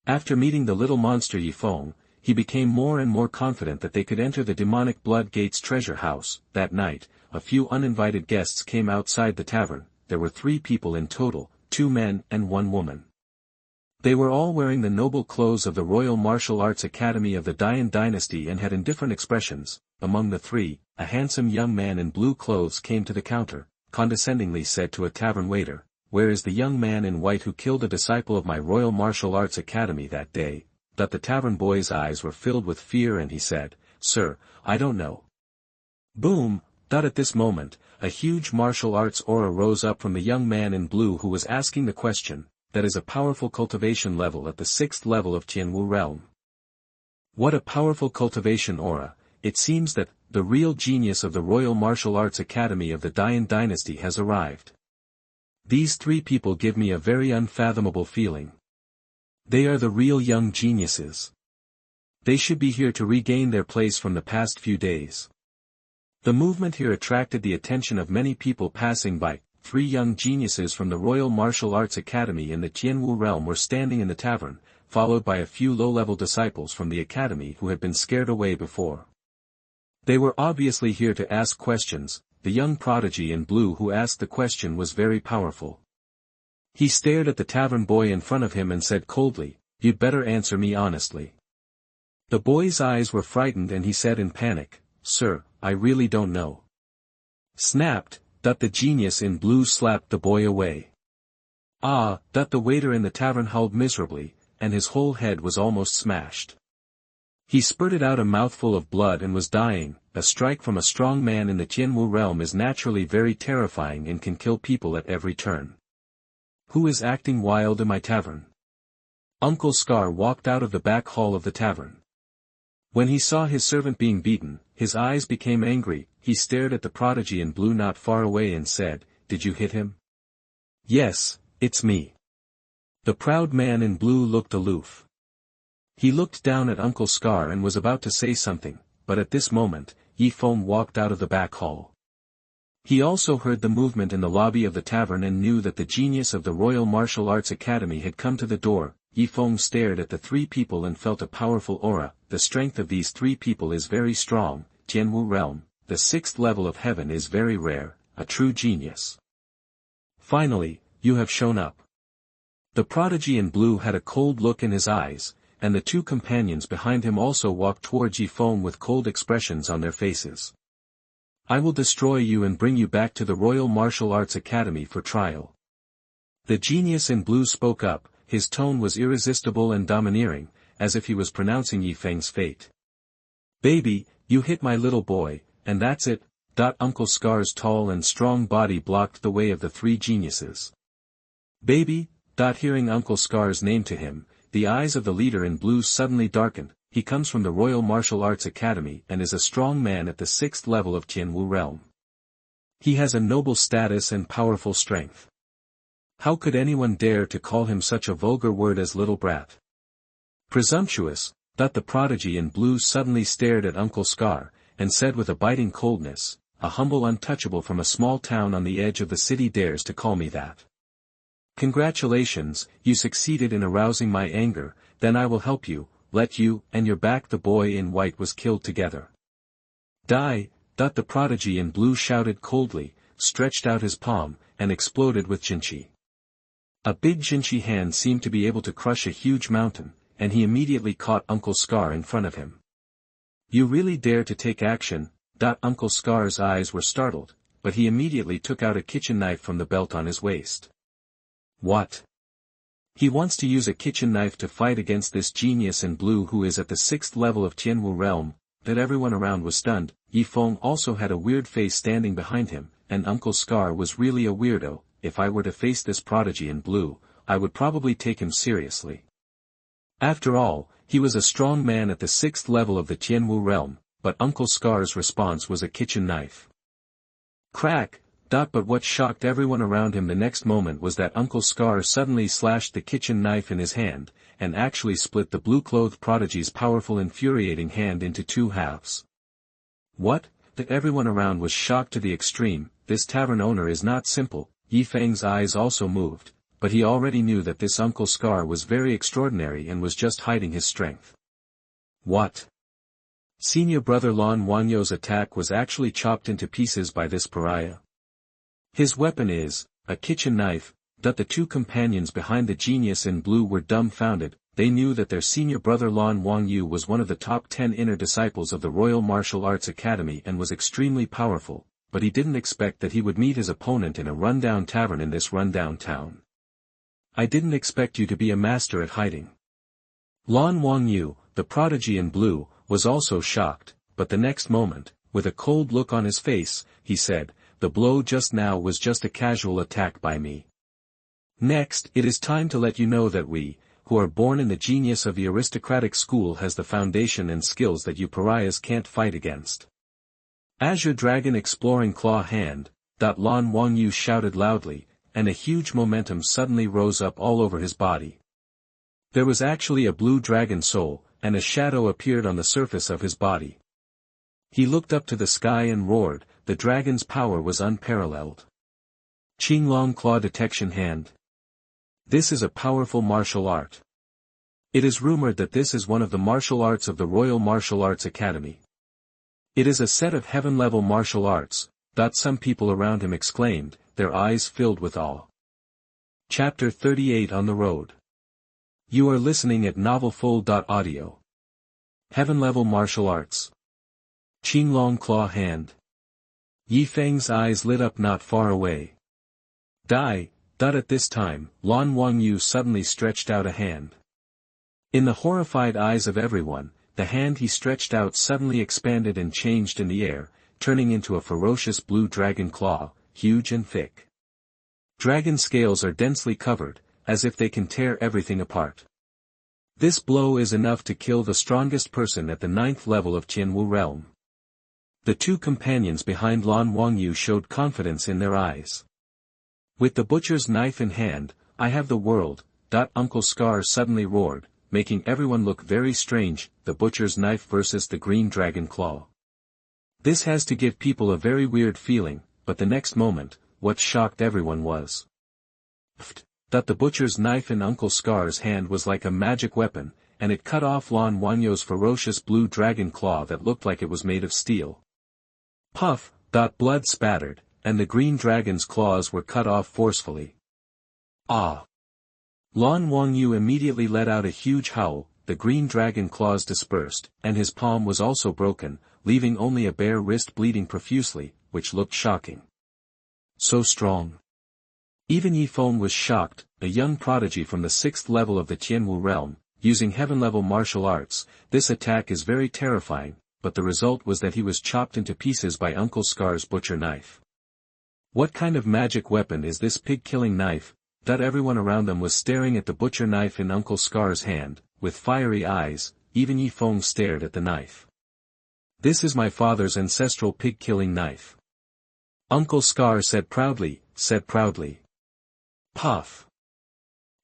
[SPEAKER 1] After meeting the little monster Ye Feng, he became more and more confident that they could enter the demonic Blood Gates treasure house. That night, a few uninvited guests came outside the tavern. There were 3 people in total, 2 men and 1 woman. They were all wearing the noble clothes of the Royal Martial Arts Academy of the Dynasty and had indifferent expressions. Among the 3, a handsome young man in blue clothes came to the counter, condescendingly said to a tavern waiter, Where is the young man in white who killed a disciple of my Royal Martial Arts Academy that day? The tavern boy's eyes were filled with fear and he said, Sir, I don't know. Boom! At this moment, a huge martial arts aura rose up from the young man in blue who was asking the question. That is a powerful cultivation level at the 6th level of Tianwu realm. What a powerful cultivation aura! It seems that the real genius of the Royal Martial Arts Academy of the Dynasty has arrived. These 3 people give me a very unfathomable feeling. They are the real young geniuses. They should be here to regain their place from the past few days. The movement here attracted the attention of many people passing by. 3 young geniuses from the Royal Martial Arts Academy in the Tianwu realm were standing in the tavern, followed by a few low-level disciples from the academy who had been scared away before. They were obviously here to ask questions. The young prodigy in blue who asked the question was very powerful. He stared at the tavern boy in front of him and said coldly, You'd better answer me honestly. The boy's eyes were frightened and he said in panic, Sir, I really don't know. Snapped. The genius in blue slapped the boy away. The waiter in the tavern howled miserably, and his whole head was almost smashed. He spurted out a mouthful of blood and was dying. A strike from a strong man in the Tianwu realm is naturally very terrifying and can kill people at every turn. Who is acting wild in my tavern? Uncle Scar walked out of the back hall of the tavern. When he saw his servant being beaten, his eyes became angry. He stared at the prodigy in blue not far away and said, Did you hit him? Yes, it's me. The proud man in blue looked aloof. He looked down at Uncle Scar and was about to say something, but at this moment, Ye Feng walked out of the back hall. He also heard the movement in the lobby of the tavern and knew that the genius of the Royal Martial Arts Academy had come to the door. Ye Feng stared at the 3 people and felt a powerful aura. The strength of these 3 people is very strong. Tianwu realm, the 6th level of heaven is very rare. a true genius. Finally, you have shown up. The prodigy in blue had a cold look in his eyes, and the two companions behind him also walked towards Ye Feng with cold expressions on their faces. I will destroy you and bring you back to the Royal Martial Arts Academy for trial. The genius in blue spoke up, his tone was irresistible and domineering, as if he was pronouncing Ye Feng's fate. Baby, you hit my little boy, and that's it. Uncle Scar's tall and strong body blocked the way of the three geniuses. Baby, hearing Uncle Scar's name to him, the eyes of the leader in blue suddenly darkened. He comes from the Royal Martial Arts Academy and is a strong man at the 6th level of Qianwu realm. He has a noble status and powerful strength. How could anyone dare to call him such a vulgar word as little brat? Presumptuous, the prodigy in blue suddenly stared at Uncle Scar, and said with a biting coldness, a humble untouchable from a small town on the edge of the city dares to call me that. Congratulations, you succeeded in arousing my anger, then I will help you, let you and your back. The boy in white was killed together. Die, the prodigy in blue shouted coldly, stretched out his palm, and exploded with Jinchi. A big Jinchi hand seemed to be able to crush a huge mountain, and he immediately caught Uncle Scar in front of him. You really dare to take action? Uncle Scar's eyes were startled, but he immediately took out a kitchen knife from the belt on his waist. What? He wants to use a kitchen knife to fight against this genius in blue who is at the 6th level of Qianwu realm. That everyone around was stunned. Ye Feng also had a weird face standing behind him, and Uncle Scar was really a weirdo. If I were to face this prodigy in blue, I would probably take him seriously. After all, he was a strong man at the 6th level of the Qianwu realm, but Uncle Scar's response was a kitchen knife. Crack! But what shocked everyone around him the next moment was that Uncle Scar suddenly slashed the kitchen knife in his hand, and actually split the blue-clothed prodigy's powerful infuriating hand into two halves. What? Everyone around was shocked to the extreme. This tavern owner is not simple. Ye Feng's eyes also moved, but he already knew that this Uncle Scar was very extraordinary and was just hiding his strength. What? Senior brother Lan Wangyo's attack was actually chopped into pieces by this pariah. His weapon is a kitchen knife. The two companions behind the genius in blue were dumbfounded. They knew that their senior brother Lan Wangyu was one of the top 10 inner disciples of the Royal Martial Arts Academy and was extremely powerful, but he didn't expect that he would meet his opponent in a rundown tavern in this rundown town. I didn't expect you to be a master at hiding. Lan Wangyu, the prodigy in blue, was also shocked, but the next moment, with a cold look on his face, he said, the blow just now was just a casual attack by me. Next, it is time to let you know that we, who are born in the genius of the aristocratic school, has the foundation and skills that you pariahs can't fight against. Azure Dragon Exploring Claw Hand, Lan Wangyu shouted loudly, and a huge momentum suddenly rose up all over his body. There was actually a blue dragon soul, and a shadow appeared on the surface of his body. He looked up to the sky and roared. The dragon's power was unparalleled. Qinglong Claw Detection Hand. This is a powerful martial art. It is rumored that this is one of the martial arts of the Royal Martial Arts Academy. It is a set of heaven-level martial arts. Some people around him exclaimed, their eyes filled with awe. Chapter 38 On the Road. You are listening at novelfull.audio. Heaven-level martial arts. Qinglong Claw Hand. Ye Feng's eyes lit up not far away. At this time, Lan Wangyu suddenly stretched out a hand. In the horrified eyes of everyone, the hand he stretched out suddenly expanded and changed in the air, turning into a ferocious blue dragon claw, huge and thick. Dragon scales are densely covered, as if they can tear everything apart. This blow is enough to kill the strongest person at the 9th level of Qianwu realm. The two companions behind Lan Wangyu showed confidence in their eyes. With the butcher's knife in hand, I have the world. Uncle Scar suddenly roared, making everyone look very strange. The butcher's knife versus the green dragon claw. This has to give people a very weird feeling, but the next moment, what shocked everyone was that the butcher's knife in Uncle Scar's hand was like a magic weapon, and it cut off Lan Wangyo's ferocious blue dragon claw that looked like it was made of steel. Puff! Blood spattered, and the green dragon's claws were cut off forcefully. Ah! Lan Wangyu immediately let out a huge howl, the green dragon claws dispersed, and his palm was also broken, leaving only a bare wrist bleeding profusely, which looked shocking. So strong. Even Ye Feng was shocked, a young prodigy from the 6th level of the Tianwu realm, using heaven-level martial arts. This attack is very terrifying, but the result was that he was chopped into pieces by Uncle Scar's butcher knife. What kind of magic weapon is this pig-killing knife? That everyone around them was staring at the butcher knife in Uncle Scar's hand, with fiery eyes. Even Ye Feng stared at the knife. This is my father's ancestral pig-killing knife. Uncle Scar said proudly. Puff.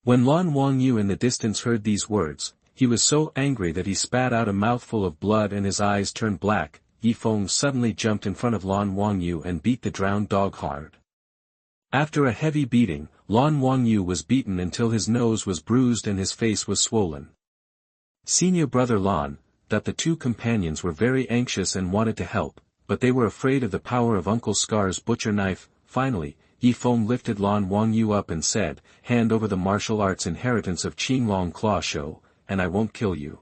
[SPEAKER 1] When Lan Wangyu in the distance heard these words, he was so angry that he spat out a mouthful of blood and his eyes turned black. Ye Feng suddenly jumped in front of Lan Wangyu and beat the drowned dog hard. After a heavy beating, Lan Wangyu was beaten until his nose was bruised and his face was swollen. Senior brother Lan, that the two companions were very anxious and wanted to help, but they were afraid of the power of Uncle Scar's butcher knife. Finally, Ye Feng lifted Lan Wangyu up and said, "Hand over the martial arts inheritance of Qinglong Claw Show, and I won't kill you."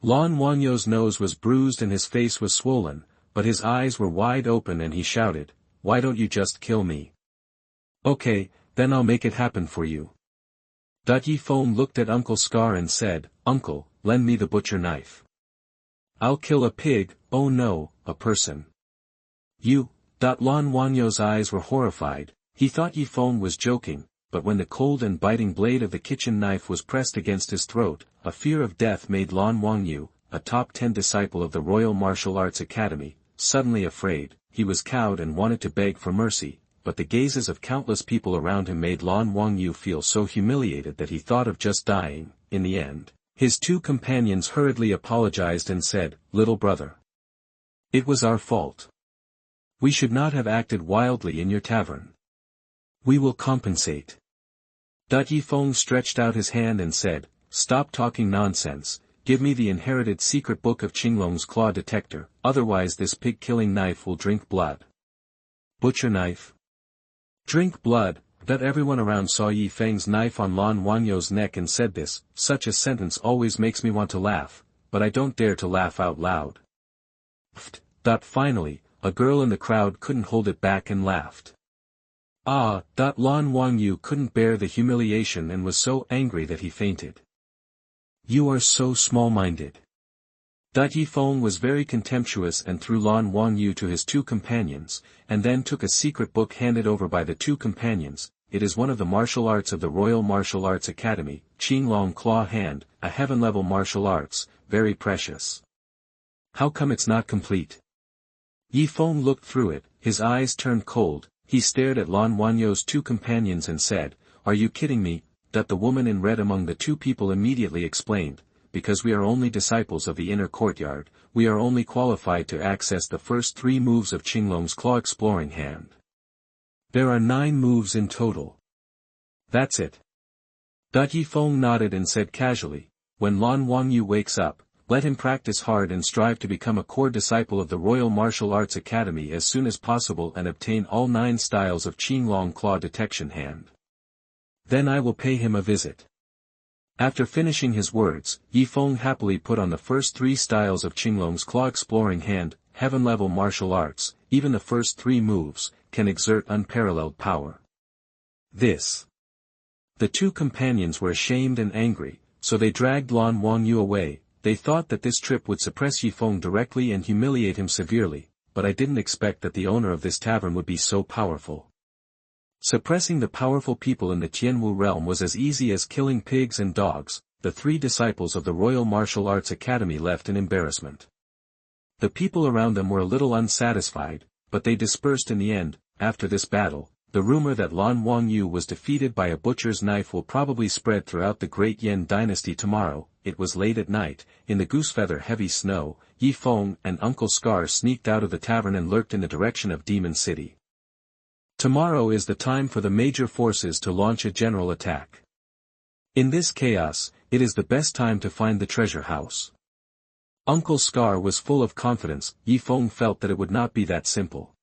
[SPEAKER 1] Lan Wangyu's nose was bruised and his face was swollen, but his eyes were wide open and he shouted, "Why don't you just kill me? Okay, then I'll make it happen for you." Ye Feng looked at Uncle Scar and said, "Uncle, lend me the butcher knife. I'll kill a pig." "Oh no, a person." "You?" Lan Wanyu's eyes were horrified. He thought Ye Feng was joking, but when the cold and biting blade of the kitchen knife was pressed against his throat, a fear of death made Lan Wangyu, a top 10 disciple of the Royal Martial Arts Academy, suddenly afraid. He was cowed and wanted to beg for mercy, but the gazes of countless people around him made Lan Wangyu feel so humiliated that he thought of just dying. In the end, his two companions hurriedly apologized and said, "Little brother. It was our fault. We should not have acted wildly in your tavern. We will compensate." Ye Feng stretched out his hand and said, "Stop talking nonsense, give me the inherited secret book of Qinglong's claw detector, otherwise this pig-killing knife will drink blood." Butcher knife? Drink blood? Everyone around saw Ye Feng's knife on Lan Wanyu's neck and said this. Such a sentence always makes me want to laugh, but I don't dare to laugh out loud. Finally, a girl in the crowd couldn't hold it back and laughed. Ah! Lan Wangyu couldn't bear the humiliation and was so angry that he fainted. "You are so small-minded." Ye Feng was very contemptuous and threw Lan Wangyu to his two companions, and then took a secret book handed over by the two companions. It is one of the martial arts of the Royal Martial Arts Academy, Qinglong Claw Hand, a heaven-level martial arts, very precious. How come it's not complete? Ye Feng looked through it, his eyes turned cold. He stared at Lan Wanyu's two companions and said, "Are you kidding me?" The woman in red among the two people immediately explained, "Because we are only disciples of the inner courtyard, we are only qualified to access the first 3 moves of Qinglong's Claw Exploring Hand. There are 9 moves in total." "That's it." Ye Feng nodded and said casually, "When Lan Wangyu wakes up, let him practice hard and strive to become a core disciple of the Royal Martial Arts Academy as soon as possible and obtain all 9 styles of Qinglong Claw Detection Hand. Then I will pay him a visit." After finishing his words, Ye Feng happily put on the first 3 styles of Qinglong's Claw Exploring Hand, heaven-level martial arts. Even the first 3 moves can exert unparalleled power. The two companions were ashamed and angry, so they dragged Lan Wangyu away. They thought that this trip would suppress Ye Feng directly and humiliate him severely, but I didn't expect that the owner of this tavern would be so powerful. Suppressing the powerful people in the Tianwu realm was as easy as killing pigs and dogs. The 3 disciples of the Royal Martial Arts Academy left in embarrassment. The people around them were a little unsatisfied, but they dispersed in the end. After this battle, the rumor that Lan Wangyu was defeated by a butcher's knife will probably spread throughout the Great Yan dynasty tomorrow. It was late at night, in the goosefeather heavy snow. Ye Feng and Uncle Scar sneaked out of the tavern and lurked in the direction of Demon City. Tomorrow is the time for the major forces to launch a general attack. In this chaos, it is the best time to find the treasure house. Uncle Scar was full of confidence. Ye Feng felt that it would not be that simple.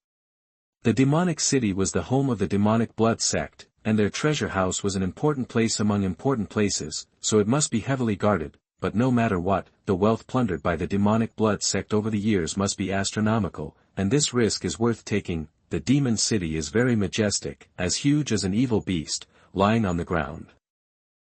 [SPEAKER 1] The demonic city was the home of the demonic blood sect, and their treasure house was an important place among important places, so it must be heavily guarded, but no matter what, the wealth plundered by the demonic blood sect over the years must be astronomical, and this risk is worth taking. The demon city is very majestic, as huge as an evil beast, lying on the ground.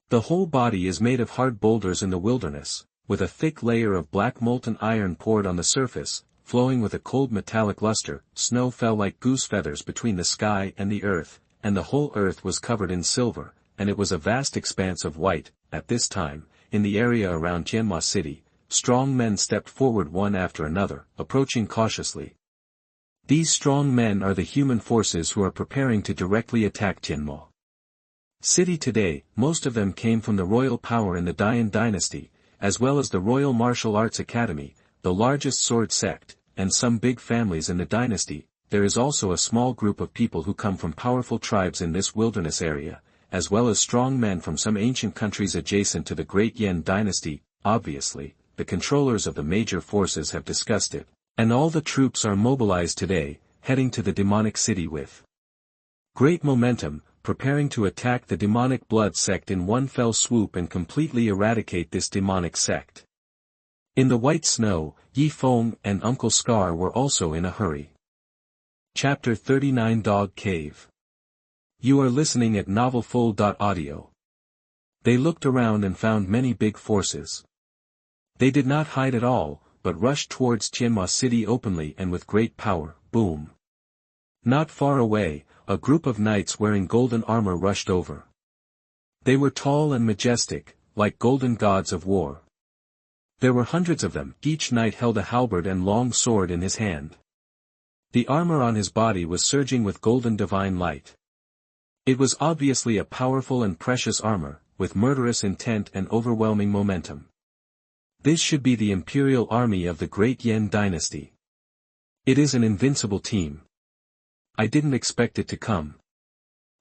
[SPEAKER 1] The whole body is made of hard boulders in the wilderness, with a thick layer of black molten iron poured on the surface, flowing with a cold metallic luster. Snow fell like goose feathers between the sky and the earth, and the whole earth was covered in silver, and it was a vast expanse of white. At this time, in the area around Xianxia city, strong men stepped forward one after another, approaching cautiously. These strong men are the human forces who are preparing to directly attack Xianxia city today. Most of them came from the royal power in the Dian dynasty, as well as the Royal Martial Arts Academy, the largest sword sect, and some big families in the dynasty. There is also a small group of people who come from powerful tribes in this wilderness area, as well as strong men from some ancient countries adjacent to the Great Yan dynasty. Obviously, the controllers of the major forces have discussed it, and all the troops are mobilized today, heading to the demonic city with great momentum, preparing to attack the demonic blood sect in one fell swoop and completely eradicate this demonic sect. In the white snow, Ye Feng and Uncle Scar were also in a hurry. Chapter 39 Dog Cave. You are listening at novelfull.audio. They looked around and found many big forces. They did not hide at all, but rushed towards Xianxia city openly and with great power. Boom. Not far away, a group of knights wearing golden armor rushed over. They were tall and majestic, like golden gods of war. There were hundreds of them. Each knight held a halberd and long sword in his hand. The armor on his body was surging with golden divine light. It was obviously a powerful and precious armor, with murderous intent and overwhelming momentum. This should be the imperial army of the Great Yan dynasty. It is an invincible team. I didn't expect it to come.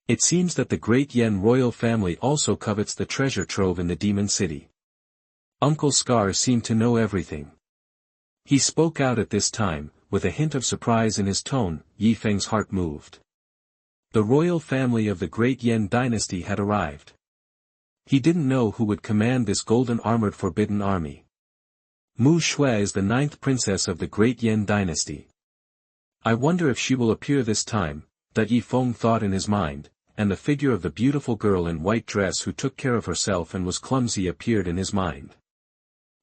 [SPEAKER 1] It seems that the Great Yan royal family also covets the treasure trove in the demon city. Uncle Scar seemed to know everything. He spoke out at this time, with a hint of surprise in his tone. Ye Feng's heart moved. The royal family of the Great Yan dynasty had arrived. He didn't know who would command this golden-armored forbidden army. Mu Shui is the 9th princess of the Great Yan dynasty. I wonder if she will appear this time, that Ye Feng thought in his mind, and the figure of the beautiful girl in white dress who took care of herself and was clumsy appeared in his mind.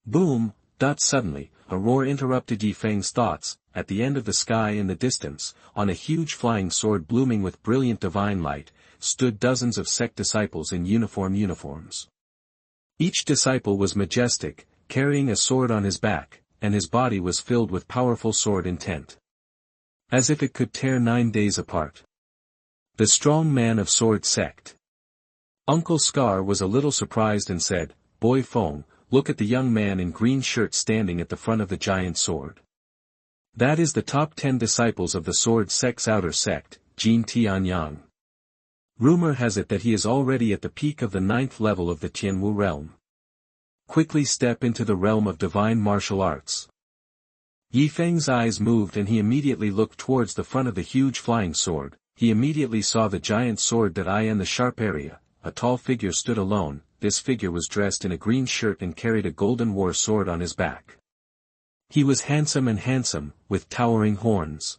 [SPEAKER 1] Boom! Suddenly, a roar interrupted Ye Feng's thoughts. At the end of the sky in the distance, on a huge flying sword blooming with brilliant divine light, stood dozens of sect disciples in uniforms. Each disciple was majestic, carrying a sword on his back, and his body was filled with powerful sword intent. As if it could tear 9 days apart. The strong man of sword sect. Uncle Scar was a little surprised and said, "Boy Feng, look at the young man in green shirt standing at the front of the giant sword. That is the top 10 disciples of the sword sect's outer sect, Jin Tianyang. Rumor has it that he is already at the peak of the 9th level of the Tianwu realm. Quickly step into the realm of divine martial arts." Ye Feng's eyes moved and he immediately looked towards the front of the huge flying sword. He immediately saw the giant sword that eye in the sharp area. A tall figure stood alone. This figure was dressed in a green shirt and carried a golden war sword on his back. He was handsome, with towering horns.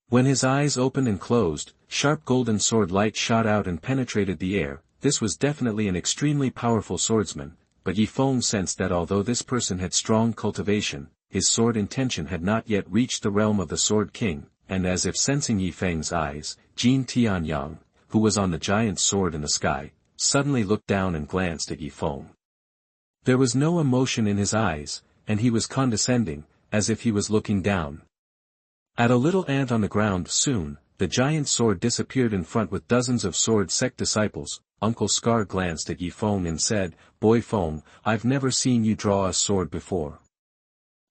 [SPEAKER 1] When his eyes opened and closed, sharp golden sword light shot out and penetrated the air. This was definitely an extremely powerful swordsman, but Ye Feng sensed that although this person had strong cultivation, his sword intention had not yet reached the realm of the Sword King, and as if sensing Ye Feng's eyes, Jin Tianyang, who was on the giant sword in the sky, suddenly looked down and glanced at Ye Feng. There was no emotion in his eyes, and he was condescending, as if he was looking down at a little ant on the ground. Soon, the giant sword disappeared in front with dozens of sword sect disciples. Uncle Scar glanced at Ye Feng and said, "Boy Feng, I've never seen you draw a sword before.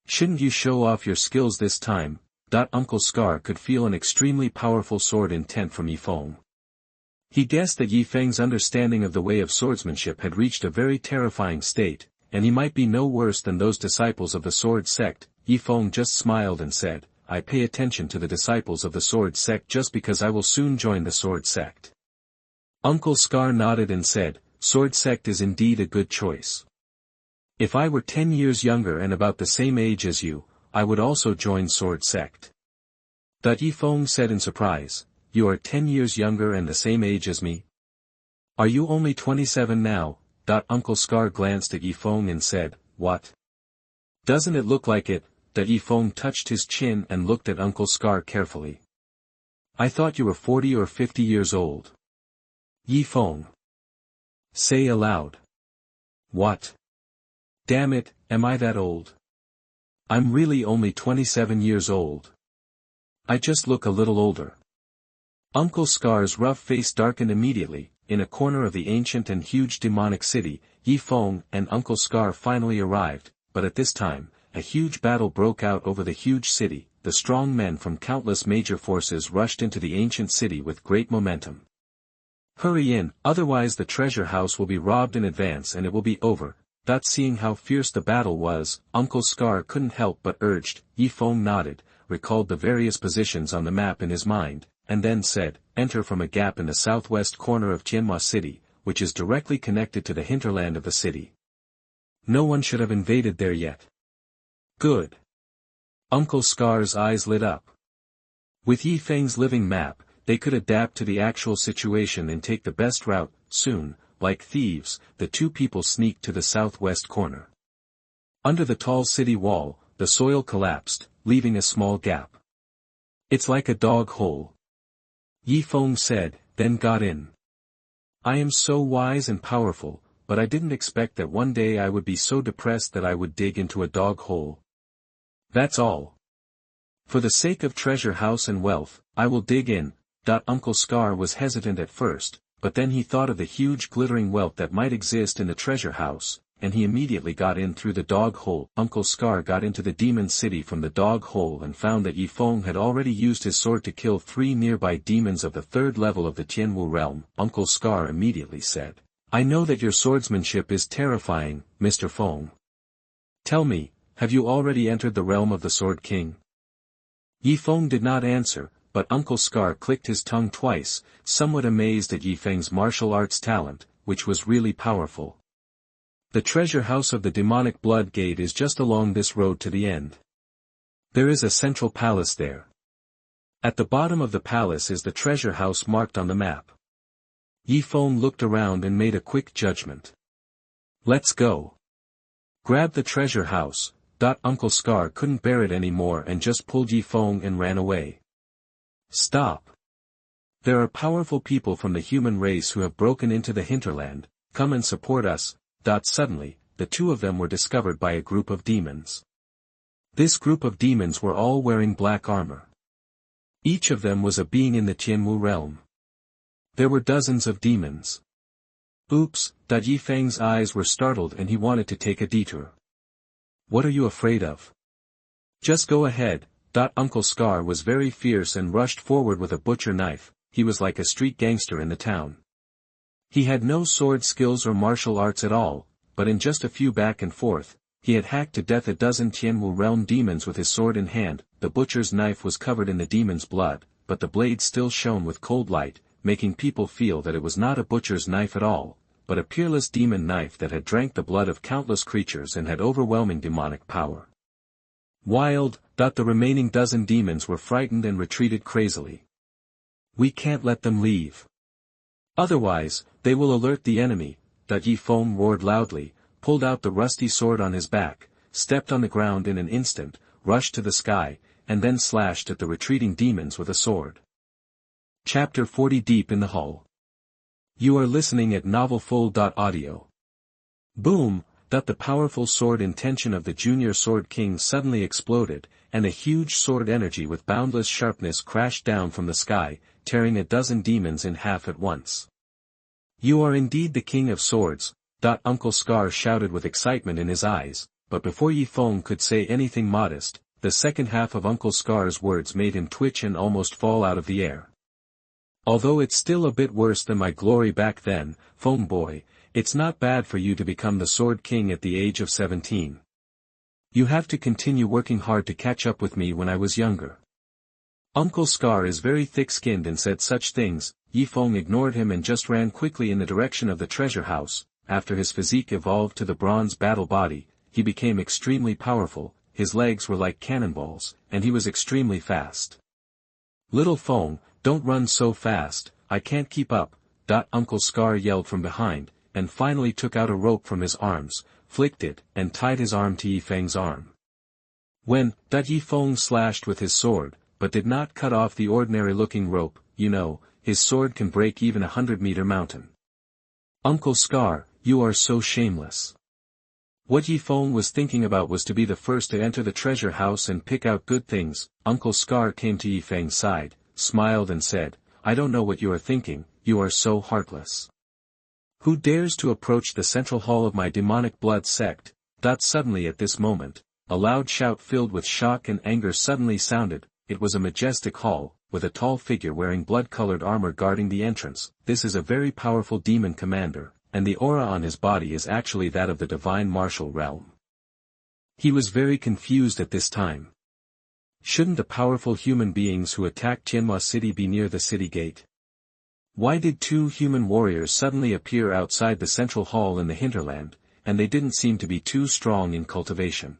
[SPEAKER 1] Shouldn't you show off your skills this time?" Uncle Scar could feel an extremely powerful sword intent from Ye Feng. He guessed that Ye Feng's understanding of the way of swordsmanship had reached a very terrifying state, and he might be no worse than those disciples of the sword sect. Ye Feng just smiled and said, I pay attention to the disciples of the sword sect just because I will soon join the sword sect. Uncle Scar nodded and said, sword sect is indeed a good choice. If I were 10 years younger and about the same age as you, I would also join sword sect. Ye Feng said in surprise, you are 10 years younger and the same age as me? Are you only 27 now? Uncle Scar glanced at Ye Feng and said, what? Doesn't it look like it? Ye Feng touched his chin and looked at Uncle Scar carefully. I thought you were 40 or 50 years old. Ye Feng. Say aloud. What? Damn it, am I that old? I'm really only 27 years old. I just look a little older. Uncle Scar's rough face darkened immediately. In a corner of the ancient and huge demonic city, Ye Feng and Uncle Scar finally arrived, but at this time, a huge battle broke out over the huge city. The strong men from countless major forces rushed into the ancient city with great momentum. Hurry in, otherwise the treasure house will be robbed in advance and it will be over. Seeing how fierce the battle was, Uncle Scar couldn't help but urged. Ye Feng nodded, recalled the various positions on the map in his mind, and then said, enter from a gap in the southwest corner of Xianxia city, which is directly connected to the hinterland of the city. No one should have invaded there yet. Good. Uncle Scar's eyes lit up. With Ye Feng's living map, they could adapt to the actual situation and take the best route. Soon, like thieves, the two people sneaked to the southwest corner. Under the tall city wall, the soil collapsed, leaving a small gap. It's like a dog hole. Ye Feng said, then got in. I am so wise and powerful, but I didn't expect that one day I would be so depressed that I would dig into a dog hole. That's all. For the sake of treasure house and wealth, I will dig in. Uncle Scar was hesitant at first, but then he thought of the huge glittering wealth that might exist in the treasure house, and he immediately got in through the dog hole. Uncle Scar got into the demon city from the dog hole and found that Ye Feng had already used his sword to kill 3 nearby demons of the 3rd level of the Tianwu realm. Uncle Scar immediately said, I know that your swordsmanship is terrifying, Mr. Feng. Tell me, have you already entered the realm of the Sword King? Ye Feng did not answer, but Uncle Scar clicked his tongue twice, somewhat amazed at Ye Feng's martial arts talent, which was really powerful. The treasure house of the demonic blood gate is just along this road to the end. There is a central palace there. At the bottom of the palace is the treasure house marked on the map. Ye Feng looked around and made a quick judgment. Let's go. Grab the treasure house. Uncle Scar couldn't bear it anymore and just pulled Ye Feng and ran away. Stop. There are powerful people from the human race who have broken into the hinterland. Come and support us. Suddenly, the two of them were discovered by a group of demons. This group of demons were all wearing black armor. Each of them was a being in the Tianwu realm. There were dozens of demons. Oops, Ye Feng's eyes were startled and he wanted to take a detour. What are you afraid of? Just go ahead. Uncle Scar was very fierce and rushed forward with a butcher knife. He was like a street gangster in the town. He had no sword skills or martial arts at all, but in just a few back and forth, he had hacked to death a dozen Tianwu realm demons with his sword in hand. The butcher's knife was covered in the demon's blood, but the blade still shone with cold light, making people feel that it was not a butcher's knife at all, but a peerless demon knife that had drank the blood of countless creatures and had overwhelming demonic power. Wild. The remaining dozen demons were frightened and retreated crazily. We can't let them leave. Otherwise, they will alert the enemy. Ye Feng roared loudly, pulled out the rusty sword on his back, stepped on the ground in an instant, rushed to the sky, and then slashed at the retreating demons with a sword. Chapter 40 Deep in the Hull. You are listening at novelfull.audio. Boom. The powerful sword intention of the Junior Sword King suddenly exploded, and a huge sword energy with boundless sharpness crashed down from the sky, tearing a dozen demons in half at once. You are indeed the King of Swords. Uncle Scar shouted with excitement in his eyes, but before Ye Feng could say anything modest, the second half of Uncle Scar's words made him twitch and almost fall out of the air. Although it's still a bit worse than my glory back then, Feng boy, it's not bad for you to become the Sword King at the age of 17. You have to continue working hard to catch up with me when I was younger. Uncle Scar is very thick-skinned and said such things. Ye Feng ignored him and just ran quickly in the direction of the treasure house. After his physique evolved to the bronze battle body, he became extremely powerful, his legs were like cannonballs, and he was extremely fast. Little Feng, don't run so fast, I can't keep up. Uncle Scar yelled from behind, and finally took out a rope from his arms, flicked it, and tied his arm to Ye Feng's arm. When, Ye Feng slashed with his sword, but did not cut off the ordinary-looking rope. You know, his sword can break even a 100-meter mountain. Uncle Scar, you are so shameless. What Ye Feng was thinking about was to be the first to enter the treasure house and pick out good things. Uncle Scar came to Ye Feng's side, smiled and said, I don't know what you are thinking, you are so heartless. Who dares to approach the central hall of my demonic blood sect? Suddenly at this moment, a loud shout filled with shock and anger suddenly sounded. It was a majestic hall, with a tall figure wearing blood-colored armor guarding the entrance. This is a very powerful demon commander, and the aura on his body is actually that of the divine martial realm. He was very confused at this time. Shouldn't the powerful human beings who attacked Tianhua City be near the city gate? Why did two human warriors suddenly appear outside the central hall in the hinterland, and they didn't seem to be too strong in cultivation?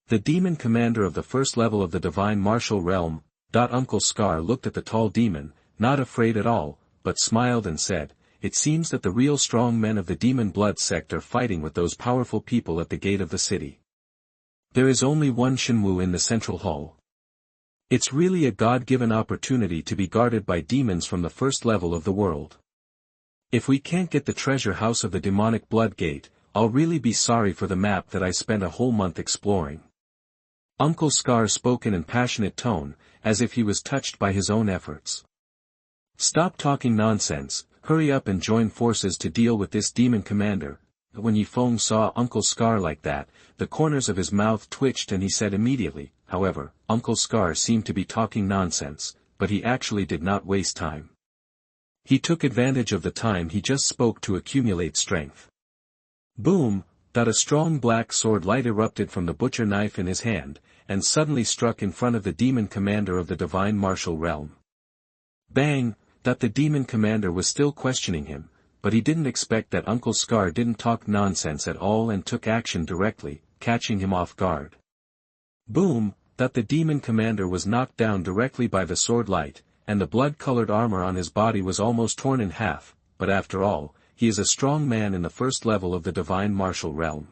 [SPEAKER 1] The demon commander of the first level of the divine martial realm. Uncle Scar looked at the tall demon, not afraid at all, but smiled and said, it seems that the real strong men of the demon blood sect are fighting with those powerful people at the gate of the city. There is only one Shenwu in the central hall. It's really a God-given opportunity to be guarded by demons from the first level of the world. If we can't get the treasure house of the demonic blood gate, I'll really be sorry for the map that I spent a whole month exploring. Uncle Scar spoke in an passionate tone, as if he was touched by his own efforts. Stop talking nonsense, hurry up and join forces to deal with this demon commander. When Ye Feng saw Uncle Scar like that, the corners of his mouth twitched and he said immediately. However, Uncle Scar seemed to be talking nonsense, but he actually did not waste time. He took advantage of the time he just spoke to accumulate strength. Boom! A strong black sword light erupted from the butcher knife in his hand, and suddenly struck in front of the demon commander of the divine martial realm. Bang! The demon commander was still questioning him, but he didn't expect that Uncle Scar didn't talk nonsense at all and took action directly, catching him off guard. Boom! The demon commander was knocked down directly by the sword light, and the blood-colored armor on his body was almost torn in half, but after all, he is a strong man in the first level of the divine martial realm.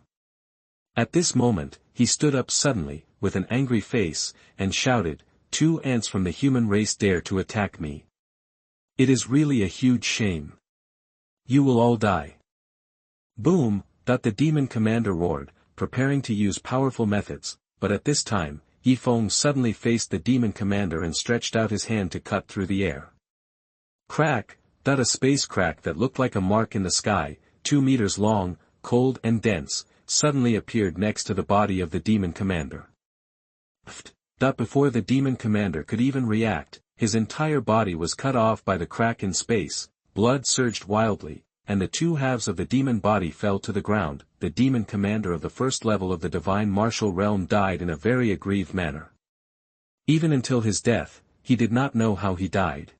[SPEAKER 1] At this moment, he stood up suddenly, with an angry face, and shouted, 2 ants from the human race dare to attack me. It is really a huge shame. You will all die. Boom! The demon commander roared, preparing to use powerful methods, but at this time, Ye Feng suddenly faced the demon commander and stretched out his hand to cut through the air. Crack! A space crack that looked like a mark in the sky, 2 meters long, cold and dense, suddenly appeared next to the body of the demon commander. Before the demon commander could even react, his entire body was cut off by the crack in space, blood surged wildly, and the 2 halves of the demon body fell to the ground. The demon commander of the first level of the divine martial realm died in a very aggrieved manner. Even until his death, he did not know how he died.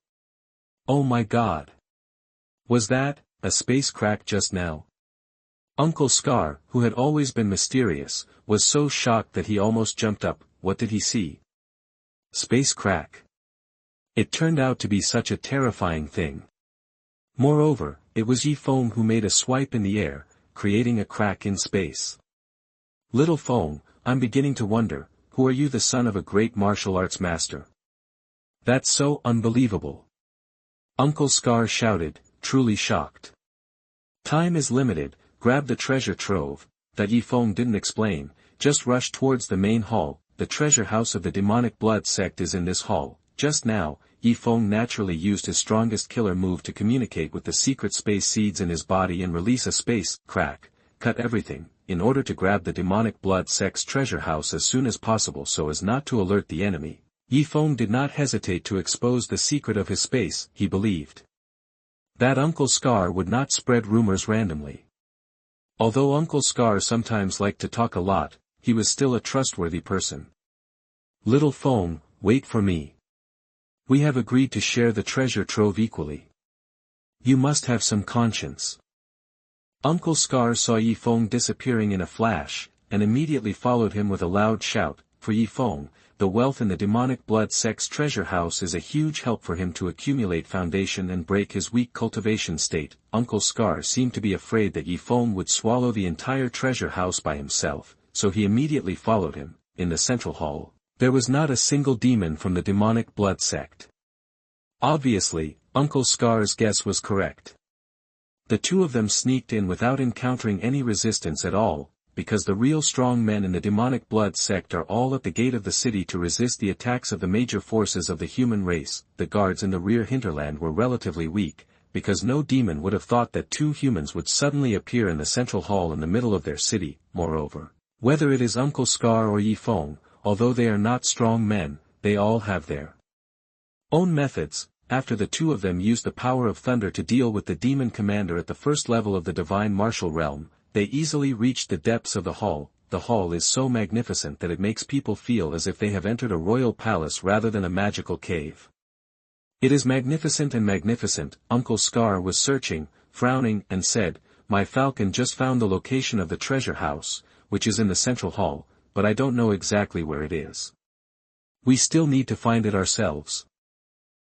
[SPEAKER 1] Oh my God! Was that a space crack just now? Uncle Scar, who had always been mysterious, was so shocked that he almost jumped up. What did he see? Space crack. It turned out to be such a terrifying thing. Moreover, it was Ye Feng who made a swipe in the air, creating a crack in space. Little Feng, I'm beginning to wonder, who are you, the son of a great martial arts master? That's so unbelievable. Uncle Scar shouted, truly shocked. Time is limited, grab the treasure trove. Ye Feng didn't explain, just rushed towards the main hall. The treasure house of the demonic blood sect is in this hall. Just now, Ye Feng naturally used his strongest killer move to communicate with the secret space seeds in his body and release a space crack, cut everything, in order to grab the demonic blood sect's treasure house as soon as possible so as not to alert the enemy. Ye Feng did not hesitate to expose the secret of his space. He believed that Uncle Scar would not spread rumors randomly. Although Uncle Scar sometimes liked to talk a lot, he was still a trustworthy person. Little Feng, wait for me. We have agreed to share the treasure trove equally. You must have some conscience. Uncle Scar saw Ye Feng disappearing in a flash, and immediately followed him with a loud shout. For Ye Feng, the wealth in the demonic blood sect's treasure house is a huge help for him to accumulate foundation and break his weak cultivation state. Uncle Scar seemed to be afraid that Ye Feng would swallow the entire treasure house by himself, so he immediately followed him. In the central hall, there was not a single demon from the demonic blood sect. Obviously, Uncle Scar's guess was correct. The two of them sneaked in without encountering any resistance at all, because the real strong men in the demonic blood sect are all at the gate of the city to resist the attacks of the major forces of the human race. The guards in the rear hinterland were relatively weak, because no demon would have thought that two humans would suddenly appear in the central hall in the middle of their city. Moreover, whether it is Uncle Scar or Ye Feng, although they are not strong men, they all have their own methods. After the two of them used the power of thunder to deal with the demon commander at the first level of the divine martial realm, they easily reached the depths of the hall. The hall is so magnificent that it makes people feel as if they have entered a royal palace rather than a magical cave. It is magnificent and magnificent. Uncle Scar was searching, frowning, and said, "My falcon just found the location of the treasure house, which is in the central hall, but I don't know exactly where it is. We still need to find it ourselves."